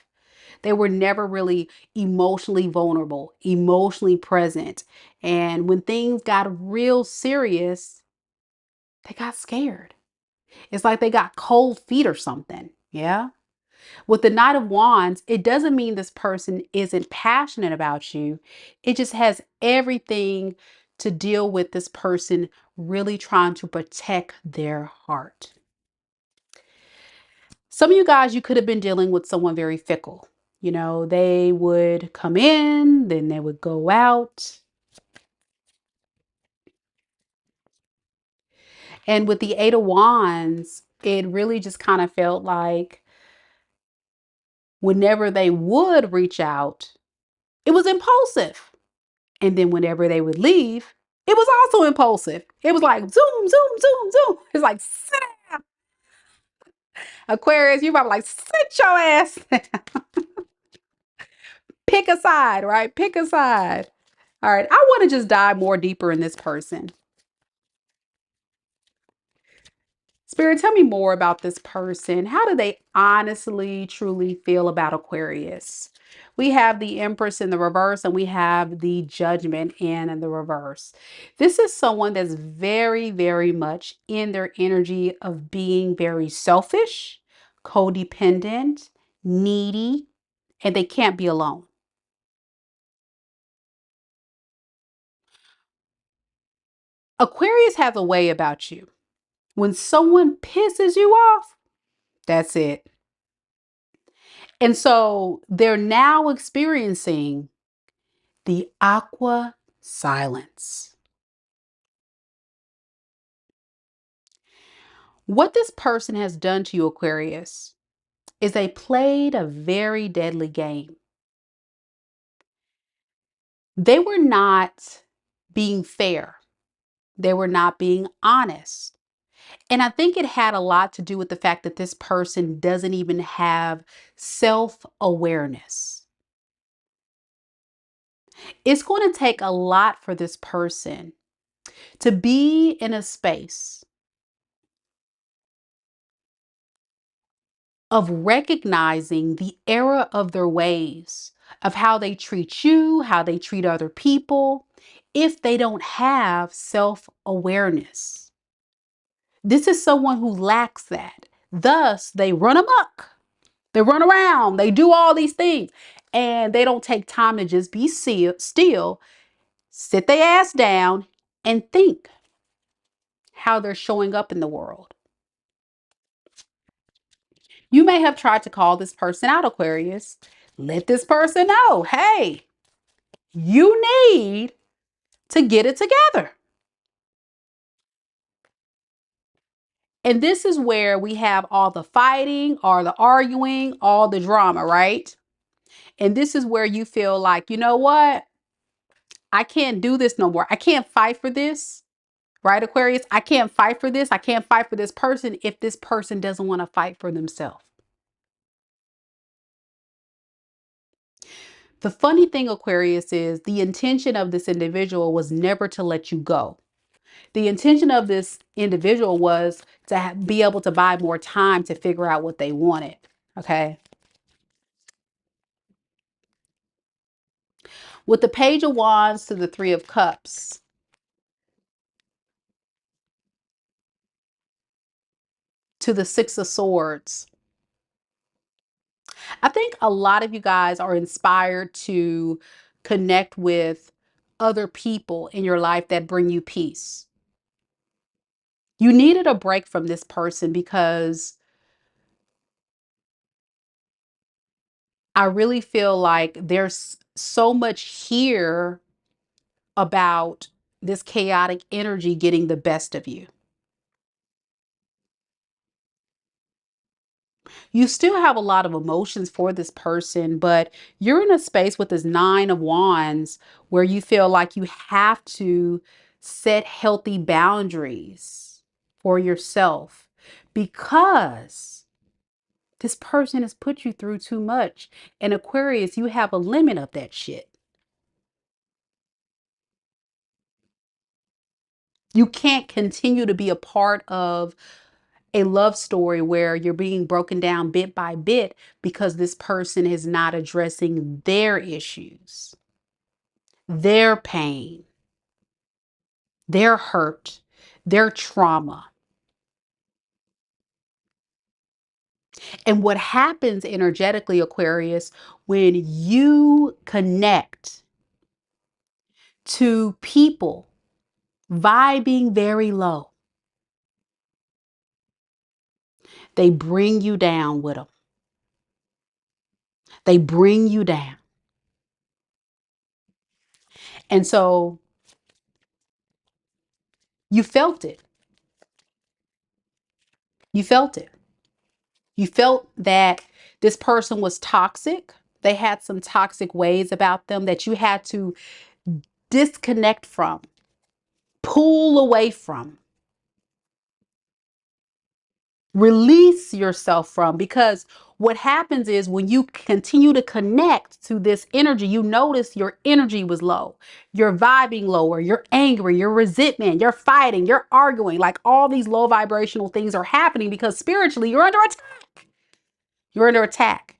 They were never really emotionally vulnerable, emotionally present. And when things got real serious, they got scared. It's like they got cold feet or something. Yeah. With the Knight of Wands, it doesn't mean this person isn't passionate about you. It just has everything to deal with this person really trying to protect their heart. Some of you guys, you could have been dealing with someone very fickle. You know, they would come in, then they would go out. And with the Eight of Wands, it really just kind of felt like whenever they would reach out, it was impulsive. And then whenever they would leave, it was also impulsive. It was like zoom, zoom, zoom, zoom. It's like, sit down. Aquarius, you probably like, sit your ass. Pick a side, right? Pick a side. All right. I want to just dive more deeper in this person. Spirit, tell me more about this person. How do they honestly, truly feel about Aquarius? We have the Empress in the reverse and we have the Judgment in the reverse. This is someone that's very, very much in their energy of being very selfish, codependent, needy, and they can't be alone. Aquarius has a way about you. When someone pisses you off, that's it. And so they're now experiencing the aqua silence. What this person has done to you, Aquarius, is they played a very deadly game. They were not being fair. They were not being honest. And I think it had a lot to do with the fact that this person doesn't even have self-awareness. It's going to take a lot for this person to be in a space of recognizing the error of their ways, of how they treat you, how they treat other people, if they don't have self-awareness. This is someone who lacks that. Thus, they run amok. They run around. They do all these things. And they don't take time to just be still, sit their ass down, and think how they're showing up in the world. You may have tried to call this person out, Aquarius. Let this person know, hey, you need to get it together. And this is where we have all the fighting, all the arguing, all the drama, right? And this is where you feel like, you know what? I can't do this no more. I can't fight for this, right, Aquarius? I can't fight for this. I can't fight for this person if this person doesn't want to fight for themselves. The funny thing, Aquarius, is the intention of this individual was never to let you go. The intention of this individual was to be able to buy more time to figure out what they wanted. Okay. With the Page of Wands to the Three of Cups, to the Six of Swords, I think a lot of you guys are inspired to connect with other people in your life that bring you peace. You needed a break from this person because I really feel like there's so much here about this chaotic energy getting the best of you. You still have a lot of emotions for this person, but you're in a space with this Nine of Wands where you feel like you have to set healthy boundaries for yourself because this person has put you through too much. And Aquarius, you have a limit of that shit. You can't continue to be a part of a love story where you're being broken down bit by bit because this person is not addressing their issues, their pain, their hurt, their trauma. And what happens energetically, Aquarius, when you connect to people vibing very low, they bring you down with them. They bring you down. And so you felt it. You felt it. You felt that this person was toxic. They had some toxic ways about them that you had to disconnect from, pull away from, release yourself from. Because what happens is when you continue to connect to this energy, you notice your energy was low. You're vibing lower. You're angry. You're resentment. You're fighting. You're arguing. Like all these low vibrational things are happening because spiritually you're under attack. You're under attack.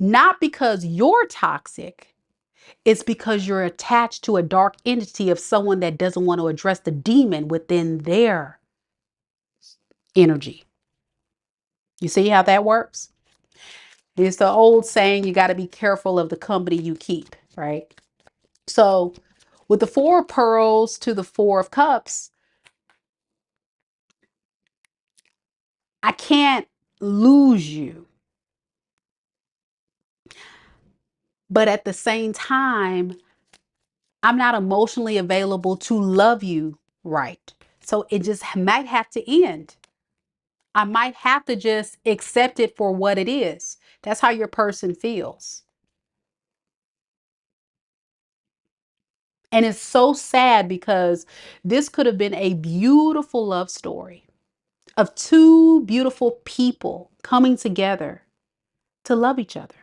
Not because you're toxic, it's because you're attached to a dark entity of someone that doesn't want to address the demon within their energy. You see how that works? It's the old saying, you got to be careful of the company you keep, right? So with the Four of Pearls to the Four of Cups, I can't lose you. But at the same time, I'm not emotionally available to love you right. So it just might have to end. I might have to just accept it for what it is. That's how your person feels. And it's so sad because this could have been a beautiful love story of two beautiful people coming together to love each other.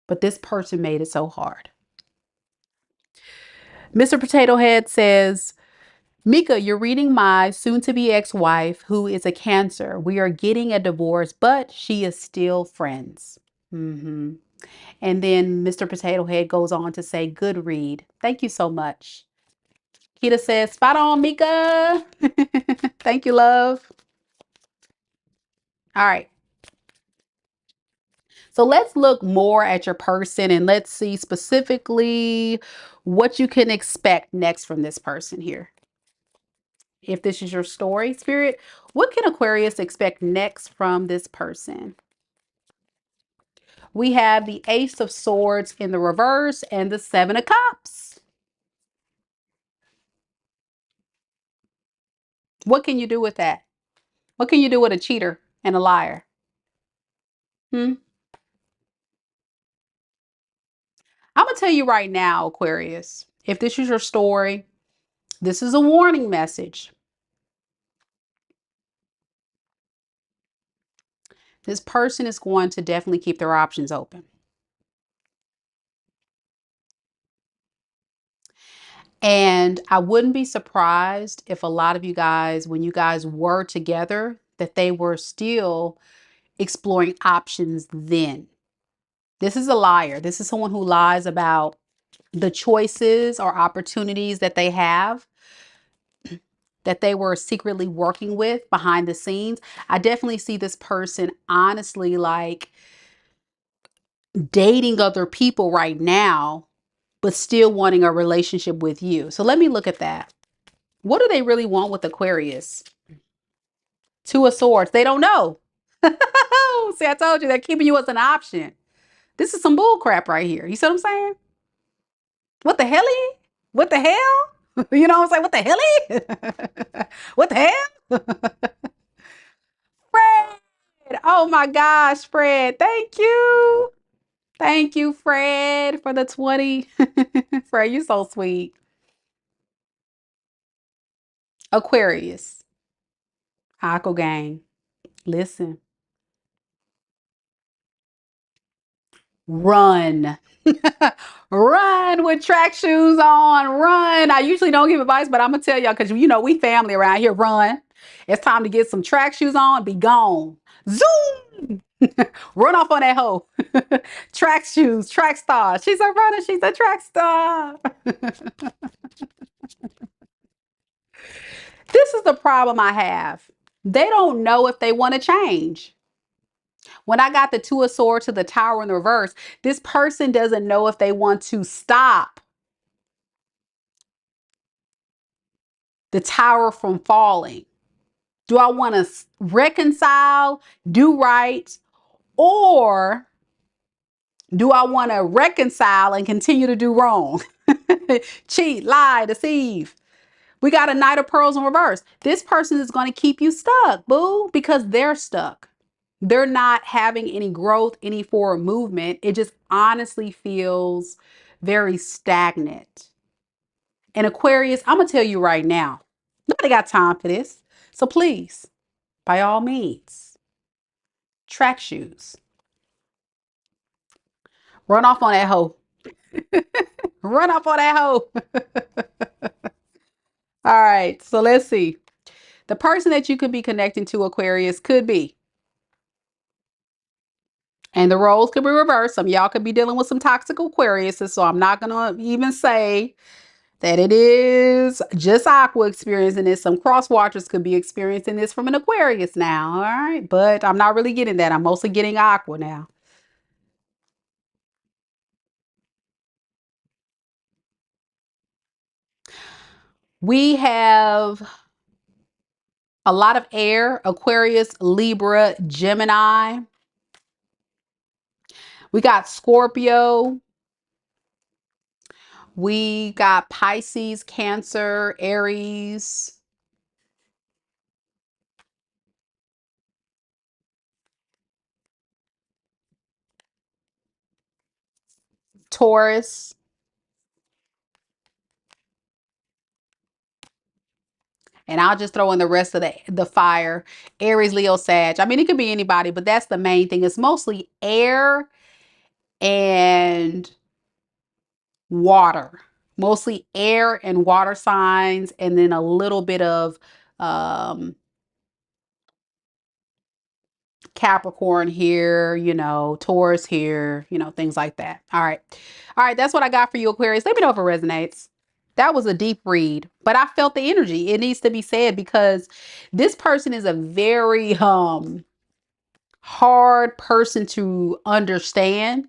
But this person made it so hard. Mr. Potato Head says, Mika, you're reading my soon-to-be ex-wife who is a Cancer. We are getting a divorce, but she is still friends. And then Mr. Potato Head goes on to say, good read. Thank you so much. Kita says, spot on, Mika. Thank you, love. All right. So let's look more at your person and let's see specifically what you can expect next from this person here. If this is your story, Spirit, what can Aquarius expect next from this person? We have the Ace of Swords in the reverse and the Seven of Cups. What can you do with that? What can you do with a cheater and a liar? Hmm? I'm going to tell you right now, Aquarius, if this is your story, this is a warning message. This person is going to definitely keep their options open. And I wouldn't be surprised if a lot of you guys, when you guys were together, that they were still exploring options then. This is a liar. This is someone who lies about the choices or opportunities that they have, that they were secretly working with behind the scenes. I definitely see this person honestly like dating other people right now, but still wanting a relationship with you. So let me look at that. What do they really want with Aquarius? Two of Swords. They don't know. See, I told you they're keeping you as an option. This is some bull crap right here. You see what I'm saying? What the hell? What the hell? You know what I'm saying? What the hell? What the hell? Fred. Oh my gosh, Fred. Thank you. Thank you, Fred, for the 20. Fred, you're so sweet. Aquarius. Aqua gang. Listen. Run. Run with track shoes on. Run. I usually don't give advice, but I'm going to tell y'all because, you know, we family around here. Run. It's time to get some track shoes on. Be gone. Zoom. Run off on that hoe. Track shoes. Track star. She's a runner. She's a track star. This is the problem I have. They don't know if they want to change. When I got the Two of Swords to the Tower in the reverse, this person doesn't know if they want to stop the tower from falling. Do I want to reconcile, do right, or do I want to reconcile and continue to do wrong? Cheat, lie, deceive. We got a Knight of Pearls in reverse. This person is going to keep you stuck, boo, because they're stuck. They're not having any growth, any forward movement. It just honestly feels very stagnant. And Aquarius, I'm going to tell you right now, nobody got time for this. So please, by all means, track shoes. Run off on that hoe. Run off on that hoe. All right, so let's see. The person that you could be connecting to, Aquarius, could be, and the roles could be reversed. Some of y'all could be dealing with some toxic Aquariuses, so I'm not going to even say that it is just Aqua experiencing this. Some cross watchers could be experiencing this from an Aquarius now, all right? But I'm not really getting that. I'm mostly getting Aqua now. We have a lot of air: Aquarius, Libra, Gemini. We got Scorpio. We got Pisces, Cancer, Aries. Taurus. And I'll just throw in the rest of the fire. Aries, Leo, Sag. I mean, it could be anybody, but that's the main thing. It's mostly air and water. Mostly air and water signs, and then a little bit of um, Capricorn here, you know, Taurus here, you know, things like that. All right. All right. That's what I got for you, Aquarius. Let me know if it resonates. That was a deep read, but I felt the energy. It needs to be said because this person is a very hard person to understand,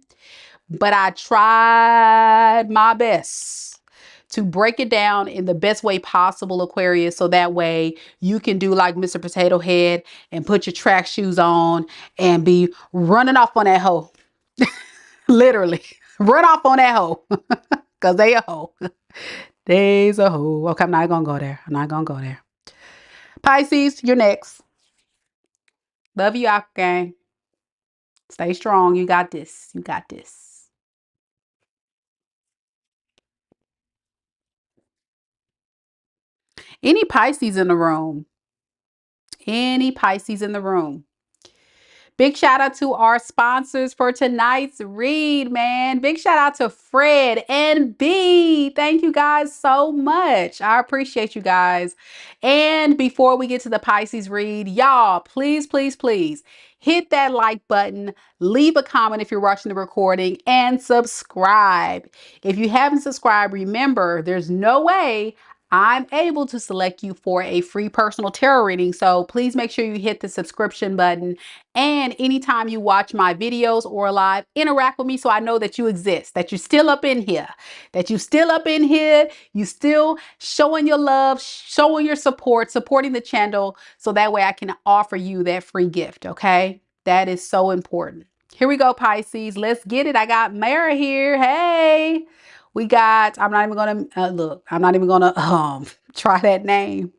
but I tried my best to break it down in the best way possible, Aquarius, so that way you can do like Mr. Potato Head and put your track shoes on and be running off on that hoe. Literally. Run off on that hoe. Because they a hoe. They's a hoe. Okay, I'm not going to go there. I'm not going to go there. Pisces, you're next. Love you, Aqua Gang. Stay strong. You got this. You got this. Any Pisces in the room? Any Pisces in the room? Big shout out to our sponsors for tonight's read, man. Big shout out to Fred and B. Thank you guys so much. I appreciate you guys. And before we get to the Pisces read, y'all, please, please, please hit that like button, leave a comment if you're watching the recording, and subscribe. If you haven't subscribed, remember, there's no way I'm able to select you for a free personal tarot reading. So please make sure you hit the subscription button. And anytime you watch my videos or live, interact with me so I know that you exist, that you're still up in here, you still showing your love, showing your support, supporting the channel. So that way I can offer you that free gift. Okay. That is so important. Here we go, Pisces. Let's get it. I got Mara here. Hey. We got, I'm not even going to, look, I'm not even going to try that name.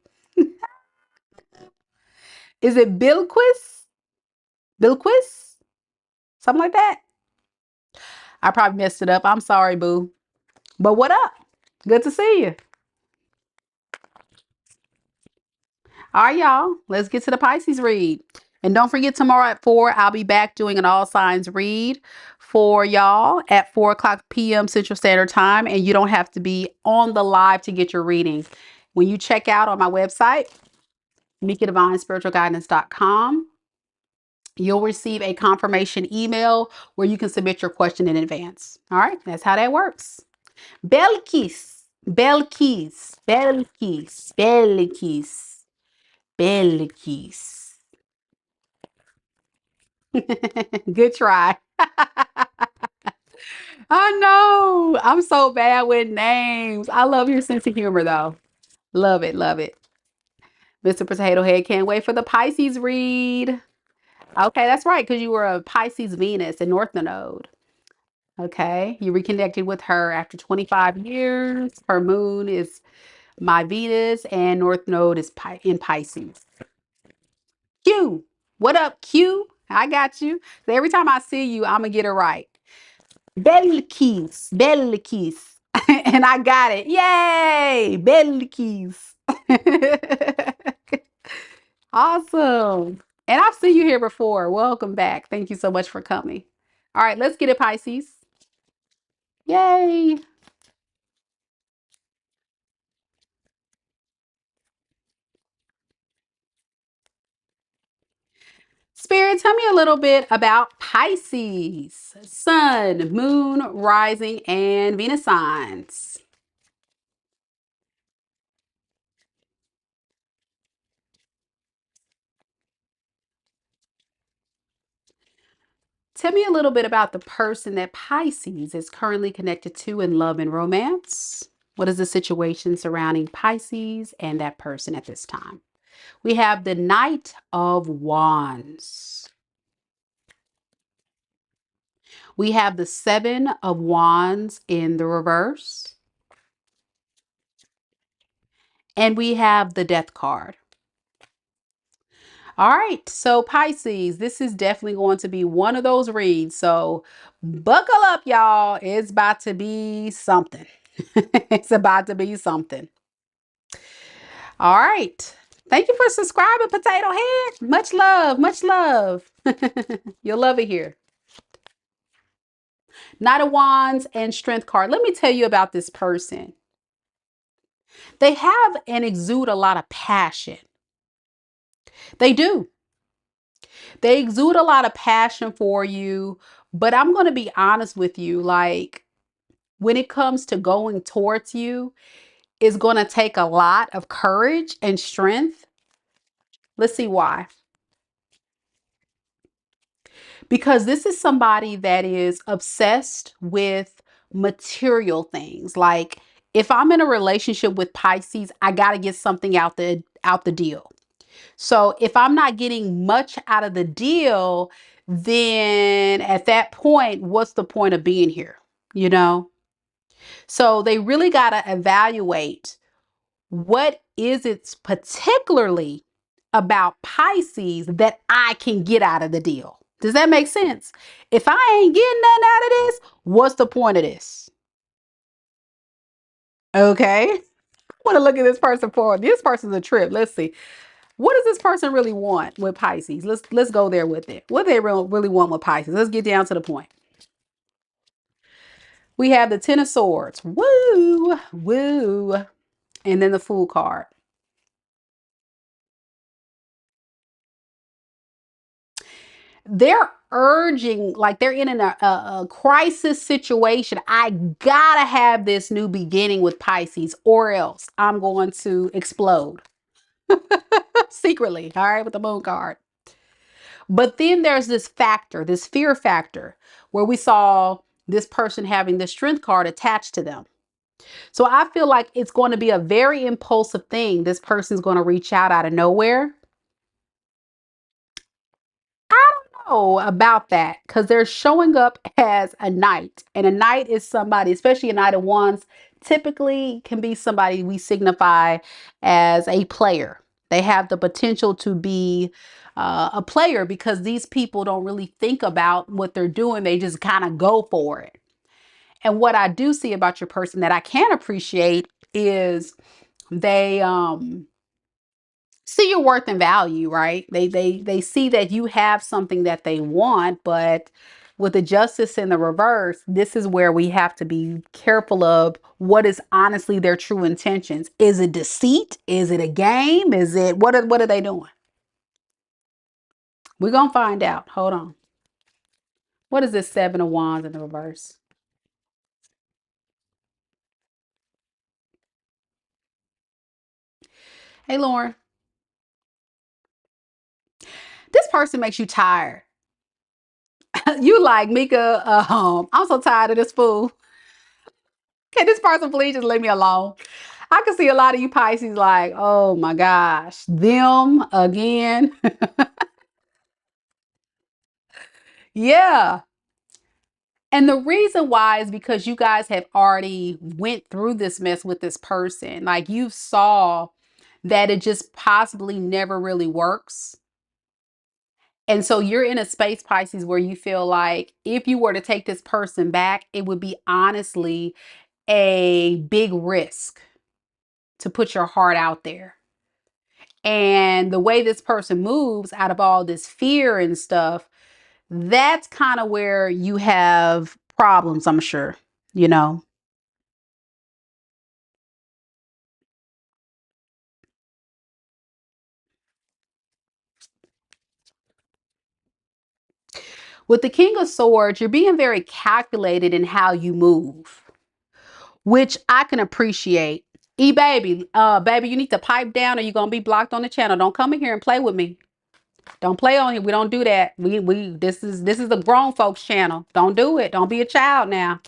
Is it Bilquis? Bilquis? Something like that? I probably messed it up. I'm sorry, boo. But what up? Good to see you. All right, y'all. Let's get to the Pisces read. And don't forget, tomorrow at 4, I'll be back doing an all signs read for y'all at 4 o'clock p.m. Central Standard Time. And you don't have to be on the live to get your reading. When you check out on my website, MikaDivineSpiritualGuidance.com, you'll receive a confirmation email where you can submit your question in advance. All right, that's how that works. Belkis, Belkis, Belkis, Belkis, Belkis. Good try. I know. I'm so bad with names. I love your sense of humor, though. Love it, love it. Mr. Potato Head, can't wait for the Pisces read. Okay, that's right, because you were a Pisces Venus in North Node. Okay, you reconnected with her after 25 years. Her moon is my Venus, and North Node is in Pisces. Q, what up, Q? I got you. So every time I see you, I'm gonna get it right. Belkis, Belkis. And I got it. Yay! Belkis. Awesome. And I've seen you here before. Welcome back. Thank you so much for coming. All right, let's get it, Pisces. Yay. Spirit, tell me a little bit about Pisces, Sun, Moon, Rising, and Venus signs. Tell me a little bit about the person that Pisces is currently connected to in love and romance. What is the situation surrounding Pisces and that person at this time? We have the Knight of Wands. We have the Seven of Wands in the reverse. And we have the Death card. All right, so Pisces, this is definitely going to be one of those reads. So buckle up, y'all. It's about to be something. It's about to be something. All right. Thank you for subscribing, Potato Head. Much love, much love. You'll love it here. Knight of Wands and Strength card. Let me tell you about this person. They have and exude a lot of passion. They do. They exude a lot of passion for you, but I'm going to be honest with you. Like, when it comes to going towards you, it's going to take a lot of courage and strength. Let's see why. Because this is somebody that is obsessed with material things. Like, if I'm in a relationship with Pisces, I got to get something out the deal. So if I'm not getting much out of the deal, then at that point, what's the point of being here? You know? So they really got to evaluate what is it particularly about Pisces that I can get out of the deal. Does that make sense? If I ain't getting nothing out of this, what's the point of this? Okay. I want to look at this person for this person's a trip. Let's see. What does this person really want with Pisces? Let's go there with it. What they really want with Pisces? Let's get down to the point. We have the Ten of Swords. Woo, woo. And then the Fool card. They're urging, like they're in a crisis situation. I gotta have this new beginning with Pisces, or else I'm going to explode secretly. All right, with the Moon card. But then there's this factor, this fear factor, where we saw this person having the Strength card attached to them. So I feel like it's going to be a very impulsive thing. This person's going to reach out of nowhere. I don't know about that because they're showing up as a knight. And a knight is somebody, especially a knight of wands, typically can be somebody we signify as a player. They have the potential to be a player because these people don't really think about what they're doing. They just kind of go for it. And what I do see about your person that I can appreciate is they see your worth and value, right? They see that you have something that they want, but with the Justice in the reverse, this is where we have to be careful of what is honestly their true intentions. Is it deceit? Is it a game? Is it what are they doing? We're gonna find out. Hold on. What is this Seven of Wands in the reverse? Hey Lauren, this person makes you tired. You like Mika, I'm so tired of this fool. Can this person please just leave me alone? I can see a lot of you Pisces like, oh my gosh, them again. Yeah. And the reason why is because you guys have already went through this mess with this person. Like you saw that it just possibly never really works. And so you're in a space, Pisces, where you feel like if you were to take this person back, it would be honestly a big risk to put your heart out there. And the way this person moves out of all this fear and stuff, that's kind of where you have problems, I'm sure, you know. With the King of Swords, you're being very calculated in how you move, which I can appreciate. Baby, baby, you need to pipe down or you're gonna be blocked on the channel. Don't come in here and play with me. Don't play on here. We don't do that. We this is the grown folks channel. Don't do it. Don't be a child now.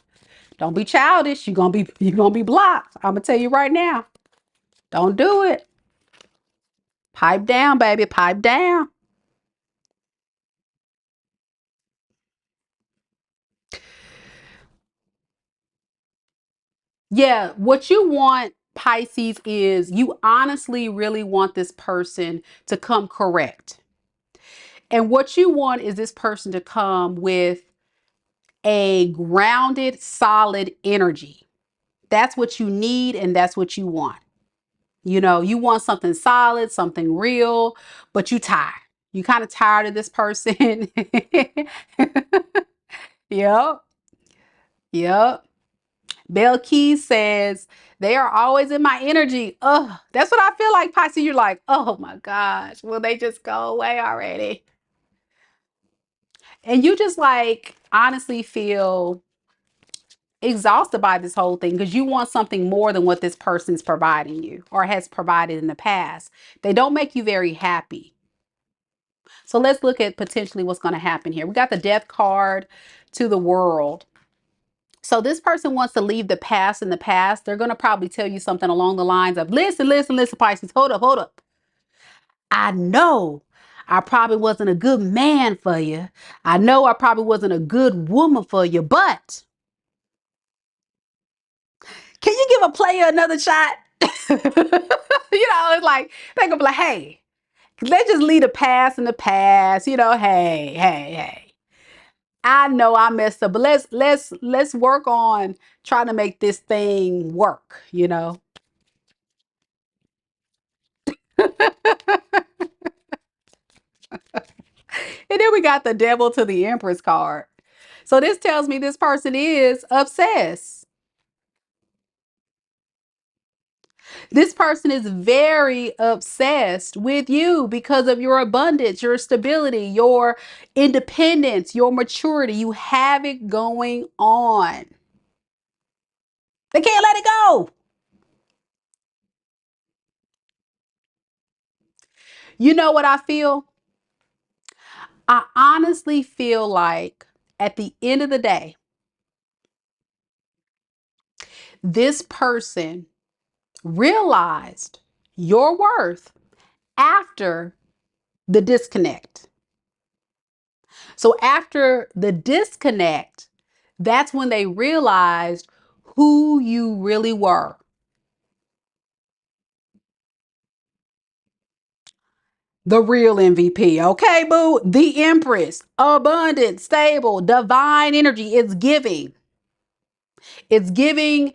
Don't be childish. You're gonna be blocked. I'm gonna tell you right now. Don't do it. Pipe down, baby. Pipe down. Yeah, what you want, Pisces, is you honestly really want this person to come correct. And what you want is this person to come with a grounded, solid energy. That's what you need and that's what you want. You know, you want something solid, something real, but you tired. You kind of tired of this person. Yep. Yep. Bell Keys says they are always in my energy. Oh, that's what I feel like, Pisces. You're like, oh my gosh, will they just go away already? And you just like honestly feel exhausted by this whole thing because you want something more than what this person's providing you or has provided in the past. They don't make you very happy. So let's look at potentially what's going to happen here. We got the Death card to the World. So this person wants to leave the past in the past. They're going to probably tell you something along the lines of, listen, listen, listen, Pisces, hold up, hold up. I know I probably wasn't a good man for you. I know I probably wasn't a good woman for you, but can you give a player another shot? It's like they gonna be like, hey, let's just leave the past in the past. Hey. I know I messed up, but let's work on trying to make this thing work. And then we got the devil to the empress card. So this tells me this person is obsessed. This person is very obsessed with you because of your abundance, your stability, your independence, your maturity. You have it going on. They can't let it go. You know what I feel? I honestly feel like at the end of the day, this person realized your worth after the disconnect. So after the disconnect, that's when they realized who you really were. The real MVP. Okay, boo. The Empress. Abundant, stable, divine energy. It's giving. It's giving.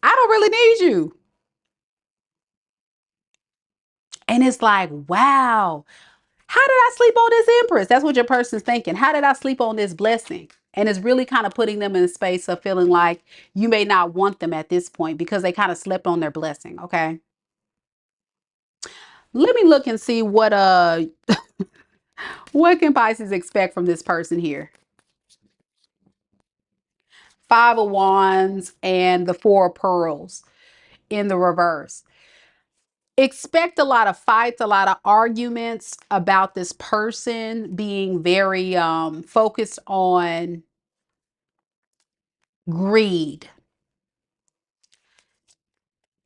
I don't really need you. And it's like, wow, how did I sleep on this Empress? That's what your person's thinking. How did I sleep on this blessing? And it's really kind of putting them in a space of feeling like you may not want them at this point because they kind of slept on their blessing. Okay. Let me look and see what can Pisces expect from this person here. Five of Wands and the Four of Pearls in the reverse. Expect a lot of fights, a lot of arguments about this person being very focused on greed,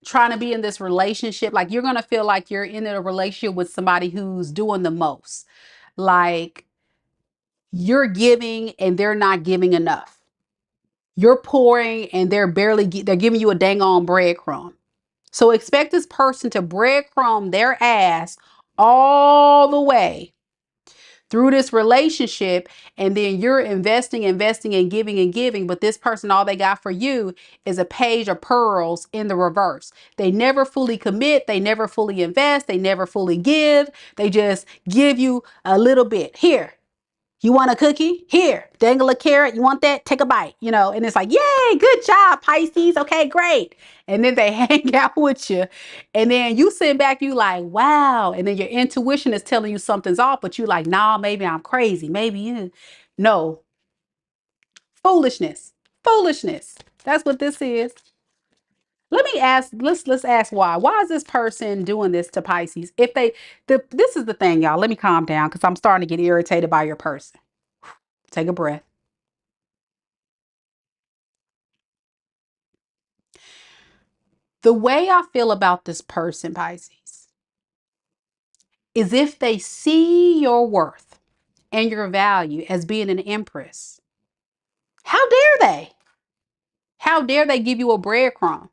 trying to be in this relationship. Like you're going to feel like you're in a relationship with somebody who's doing the most. Like you're giving and they're not giving enough. You're pouring and they're giving you a dang on breadcrumb. So expect this person to breadcrumb their ass all the way through this relationship, and then you're investing and giving, but this person, all they got for you is a page of pearls in the reverse. They never fully commit, they never fully invest, they never fully give. They just give you a little bit. Here, you want a cookie? Here, dangle a carrot. You want that? Take a bite. And it's like, yay, good job, Pisces. Okay, great. And then they hang out with you. And then you sit back, you like, wow. And then your intuition is telling you something's off, but you like, nah, maybe I'm crazy. Maybe you. No. Foolishness. Foolishness. That's what this is. Let me ask, let's ask why. Why is this person doing this to Pisces? This is the thing, y'all. Let me calm down because I'm starting to get irritated by your person. Take a breath. The way I feel about this person, Pisces, is if they see your worth and your value as being an empress, how dare they? How dare they give you a breadcrumb?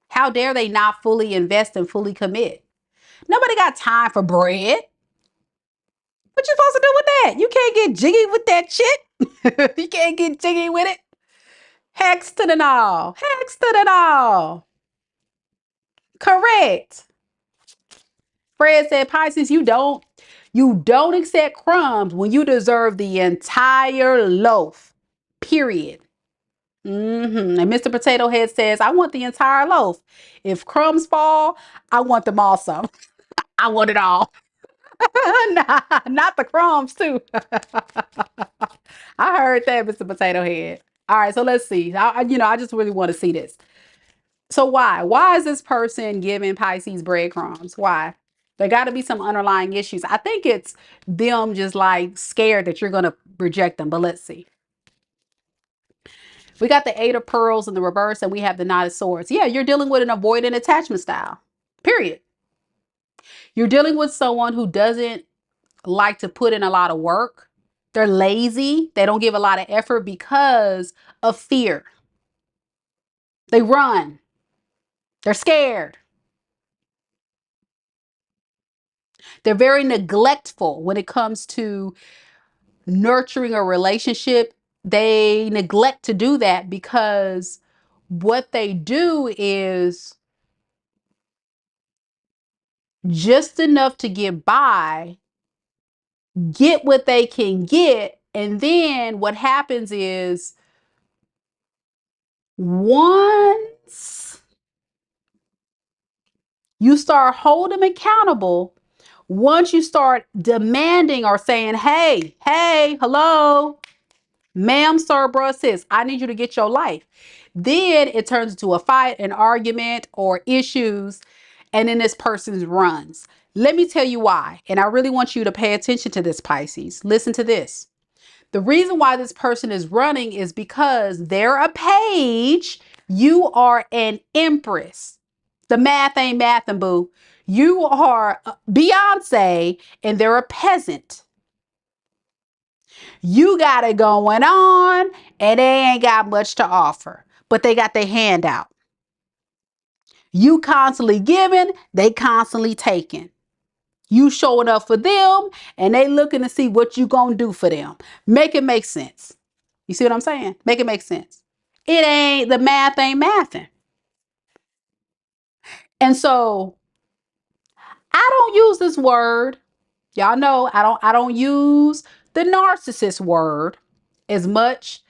How dare they not fully invest and fully commit? Nobody got time for bread. What you supposed to do with that? You can't get jiggy with that shit. You can't get jiggy with it. Hex to the no. Hex to the no. Correct. Fred said, Pisces, you don't accept crumbs when you deserve the entire loaf. Period. And Mr. Potato Head says, I want the entire loaf. If crumbs fall, I want them also. I want it all. Nah, not the crumbs, too. I heard that, Mr. Potato Head. All right, so let's see. I just really want to see this. So why? Why is this person giving Pisces breadcrumbs? Why? There got to be some underlying issues. I think it's them just like scared that you're going to reject them. But let's see. We got the Eight of Pearls in the reverse and we have the Knight of Swords. Yeah, you're dealing with an avoidant attachment style. Period. You're dealing with someone who doesn't like to put in a lot of work. They're lazy. They don't give a lot of effort because of fear. They run. They're scared. They're very neglectful when it comes to nurturing a relationship. They neglect to do that because what they do is just enough to get by, get what they can get, and then what happens is once you start holding them accountable, once you start demanding or saying, hey, hello, ma'am, sir, bruh, sis, I need you to get your life. Then it turns into a fight, an argument, or issues, and then this person runs. Let me tell you why. And I really want you to pay attention to this, Pisces. Listen to this. The reason why this person is running is because they're a page. You are an empress. The math ain't mathin', boo. You are Beyonce and they're a peasant. You got it going on and they ain't got much to offer, but they got their hand out. You constantly giving, they constantly taking. You showing up for them and they looking to see what you gonna do for them. Make it make sense. You see what I'm saying? Make it make sense. It ain't, the math ain't mathing. And so I don't use this word. Y'all know I don't use the narcissist word as much,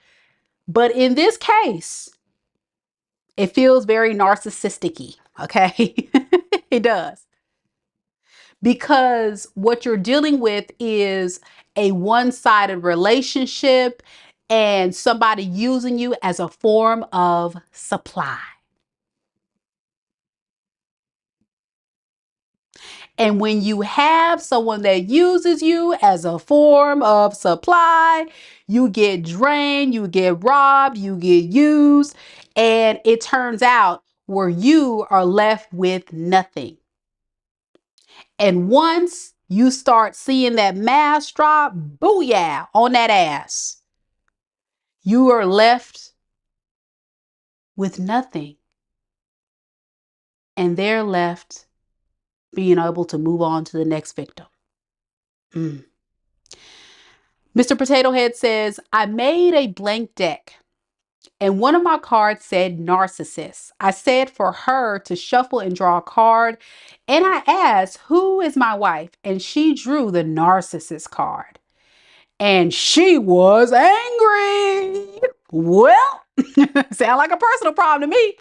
but in this case, it feels very narcissistic-y, okay? It does. Because what you're dealing with is a one-sided relationship and somebody using you as a form of supply. And when you have someone that uses you as a form of supply, you get drained, you get robbed, you get used, and it turns out where you are left with nothing. And once you start seeing that mask drop, booyah, on that ass, you are left with nothing. And they're left being able to move on to the next victim. Mr. Potato Head says, I made a blank deck and one of my cards said narcissist. I said for her to shuffle and draw a card. And I asked, who is my wife? And she drew the narcissist card. And she was angry. Well, sound like a personal problem to me.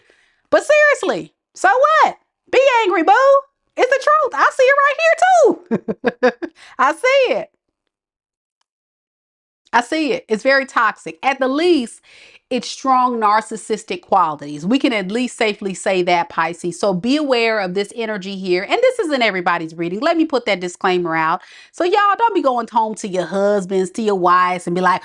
But seriously, so what? Be angry, boo. It's the truth. I see it right here too. I see it. I see it. It's very toxic. At the least, it's strong narcissistic qualities. We can at least safely say that, Pisces. So be aware of this energy here. And this isn't everybody's reading. Let me put that disclaimer out. So y'all don't be going home to your husbands, to your wives and be like,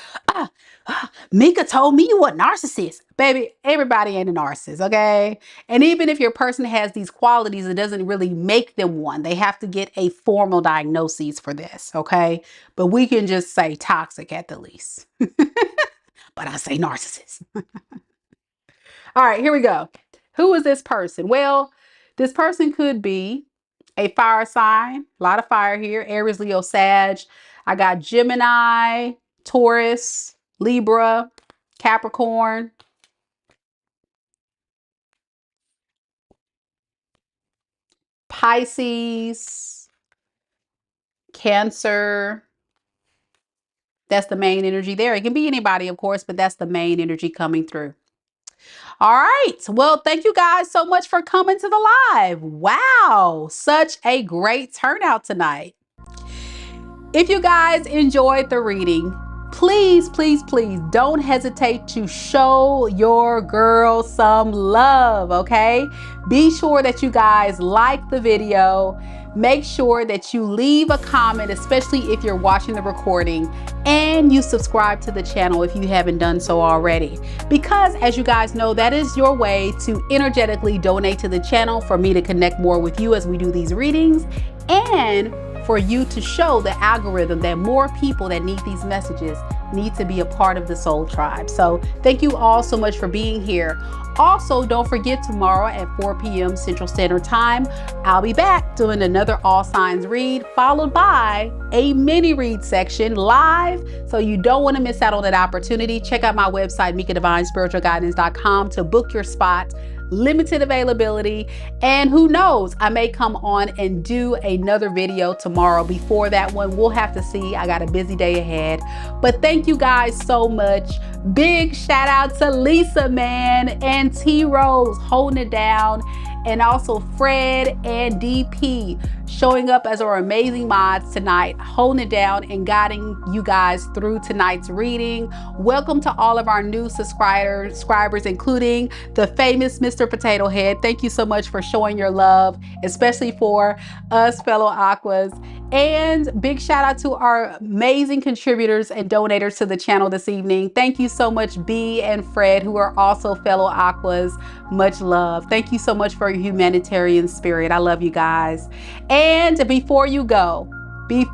Mika told me you were a narcissist. Baby, everybody ain't a narcissist, okay? And even if your person has these qualities, it doesn't really make them one. They have to get a formal diagnosis for this, okay? But we can just say toxic at the least. But I say narcissist. All right, here we go. Who is this person? Well, this person could be a fire sign. A lot of fire here. Aries, Leo, Sag. I got Gemini, Taurus, Libra, Capricorn, Pisces, Cancer. That's the main energy there. It can be anybody, of course, but that's the main energy coming through. All right. Well, thank you guys so much for coming to the live. Wow. Such a great turnout tonight. If you guys enjoyed the reading, please, please, please don't hesitate to show your girl some love, okay? Be sure that you guys like the video. Make sure that you leave a comment, especially if you're watching the recording, and you subscribe to the channel if you haven't done so already. Because as you guys know, that is your way to energetically donate to the channel for me to connect more with you as we do these readings, and for you to show the algorithm that more people that need these messages need to be a part of the Soul Tribe. So thank you all so much for being here. Also, don't forget, tomorrow at 4 p.m. Central Standard Time, I'll be back doing another All Signs read, followed by a mini read section live. So you don't want to miss out on that opportunity. Check out my website, MikaDivineSpiritualGuidance.com, to book your spot. Limited availability, and who knows, I may come on and do another video tomorrow. Before that one, we'll have to see. I got a busy day ahead, but thank you guys so much. Big shout out to Lisa, man, and T Rose holding it down, and also Fred and DP showing up as our amazing mods tonight, holding it down and guiding you guys through tonight's reading. Welcome to all of our new subscribers, including the famous Mr. Potato Head. Thank you so much for showing your love, especially for us fellow Aquas. And big shout out to our amazing contributors and donators to the channel this evening. Thank you so much, B and Fred, who are also fellow Aquas. Much love. Thank you so much for your humanitarian spirit. I love you guys. And before you go, be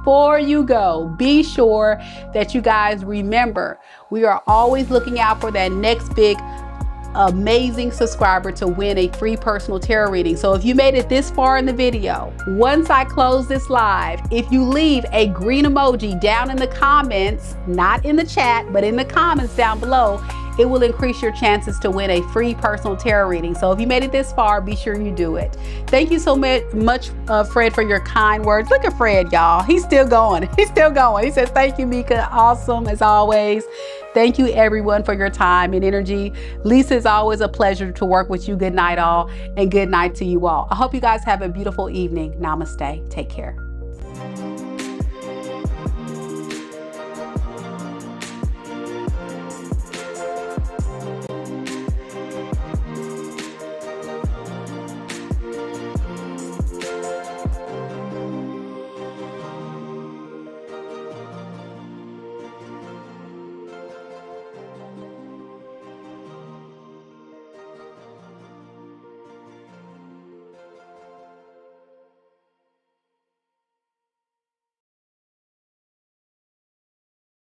sure that you guys remember, we are always looking out for that next big amazing subscriber to win a free personal tarot reading. So if you made it this far in the video, once I close this live, if you leave a green emoji down in the comments, not in the chat, but in the comments down below, it will increase your chances to win a free personal tarot reading. So if you made it this far, be sure you do it. Thank you so much, Fred, for your kind words. Look at Fred, y'all. He's still going. He's still going. He says, thank you, Mika. Awesome, as always. Thank you, everyone, for your time and energy. Lisa, it's always a pleasure to work with you. Good night, all, and good night to you all. I hope you guys have a beautiful evening. Namaste. Take care.